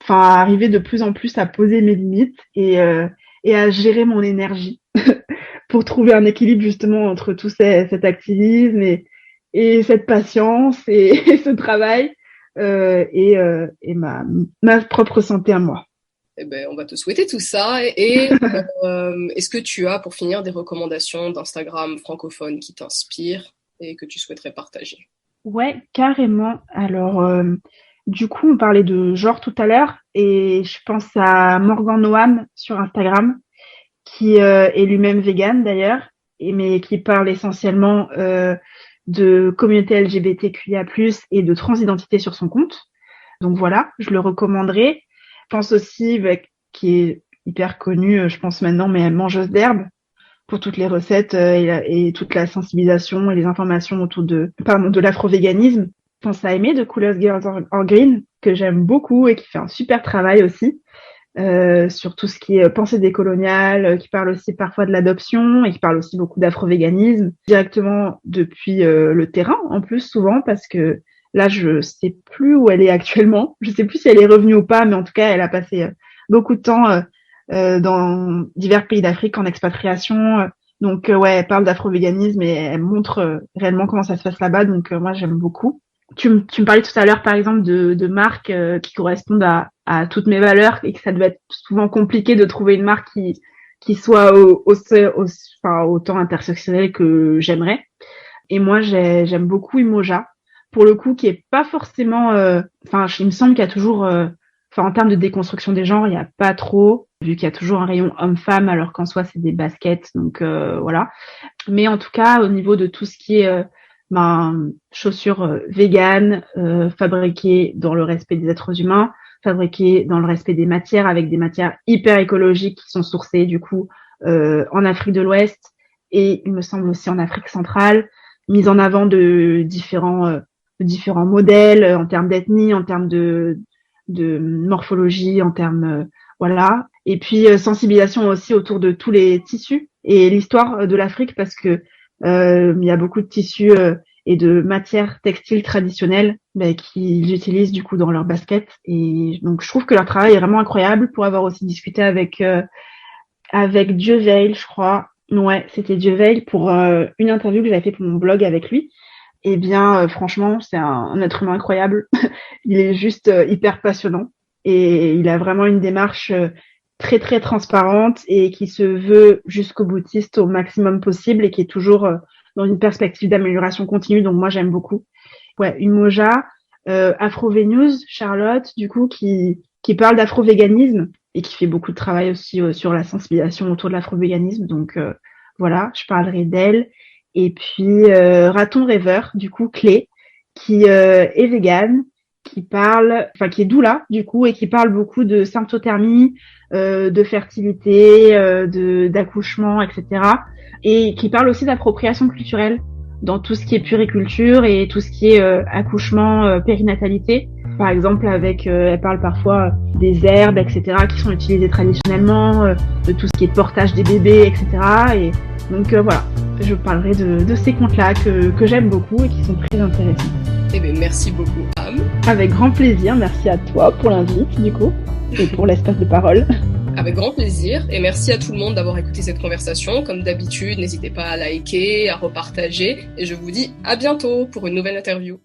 arriver de plus en plus à poser mes limites et à gérer mon énergie pour trouver un équilibre justement entre tout cet activisme et cette patience et ce travail et ma propre santé à moi. Eh ben, on va te souhaiter tout ça. Et est-ce que tu as, pour finir, des recommandations d'Instagram francophone qui t'inspirent et que tu souhaiterais partager? Ouais, carrément. Alors, du coup, on parlait de genre tout à l'heure et je pense à Morgan Noam sur Instagram, qui est lui-même vegan d'ailleurs, mais qui parle essentiellement de communauté LGBTQIA+, et de transidentité sur son compte. Donc voilà, je le recommanderais. Je pense aussi, qui est hyper connue, je pense maintenant, mais mangeuse d'herbe, pour toutes les recettes et toute la sensibilisation et les informations autour de l'afro-véganisme. Je pense à Aimée de Coolest Girls en Green, que j'aime beaucoup et qui fait un super travail aussi sur tout ce qui est pensée décoloniale, qui parle aussi parfois de l'adoption et qui parle aussi beaucoup d'afro-véganisme directement depuis le terrain, en plus souvent, parce que là, je sais plus où elle est actuellement. Je sais plus si elle est revenue ou pas, mais en tout cas, elle a passé beaucoup de temps dans divers pays d'Afrique en expatriation. Donc, ouais, elle parle d'afro-véganisme et elle montre réellement comment ça se passe là-bas. Donc, moi, j'aime beaucoup. Tu me parlais tout à l'heure, par exemple, de marques qui correspondent à toutes mes valeurs et que ça devait être souvent compliqué de trouver une marque qui soit autant intersectionnelle que j'aimerais. Et moi, j'aime beaucoup Imoja, pour le coup, qui est pas forcément... il me semble qu'il y a toujours... en termes de déconstruction des genres, il n'y a pas trop, vu qu'il y a toujours un rayon homme-femme, alors qu'en soi, c'est des baskets, donc voilà. Mais en tout cas, au niveau de tout ce qui est chaussures véganes, fabriquées dans le respect des êtres humains, fabriquées dans le respect des matières, avec des matières hyper écologiques qui sont sourcées, du coup, en Afrique de l'Ouest, et il me semble aussi en Afrique centrale, mise en avant de différents modèles en termes d'ethnie, en termes de morphologie, en termes voilà, et puis sensibilisation aussi autour de tous les tissus et l'histoire de l'Afrique, parce que il y a beaucoup de tissus et de matières textiles traditionnelles qu'ils utilisent du coup dans leurs baskets, et donc je trouve que leur travail est vraiment incroyable. Pour avoir aussi discuté avec Dieu Veil, je crois, ouais, c'était Dieu Veil, pour une interview que j'avais fait pour mon blog avec lui. Eh bien, franchement, c'est un être humain incroyable. Il est juste hyper passionnant et il a vraiment une démarche très, très transparente et qui se veut jusqu'au boutiste au maximum possible et qui est toujours dans une perspective d'amélioration continue. Donc moi j'aime beaucoup. Ouais, Umoja, Afro-Venews, Charlotte, du coup qui parle d'afro-véganisme et qui fait beaucoup de travail aussi sur la sensibilisation autour de l'afro-véganisme. Donc voilà, je parlerai d'elle. Et puis Raton Rêveur, du coup Clé, qui est végane, qui est doula du coup et qui parle beaucoup de symptothermie, de fertilité, d'accouchement, etc. Et qui parle aussi d'appropriation culturelle dans tout ce qui est puriculture et tout ce qui est accouchement, périnatalité. Par exemple, elle parle parfois des herbes, etc., qui sont utilisées traditionnellement, de tout ce qui est portage des bébés, etc. Et donc voilà, je parlerai de ces contes-là que j'aime beaucoup et qui sont très intéressants. Eh bien, merci beaucoup, Am. Avec grand plaisir, merci à toi pour l'invite, du coup, et pour l'espace de parole. Avec grand plaisir, et merci à tout le monde d'avoir écouté cette conversation. Comme d'habitude, n'hésitez pas à liker, à repartager, et je vous dis à bientôt pour une nouvelle interview.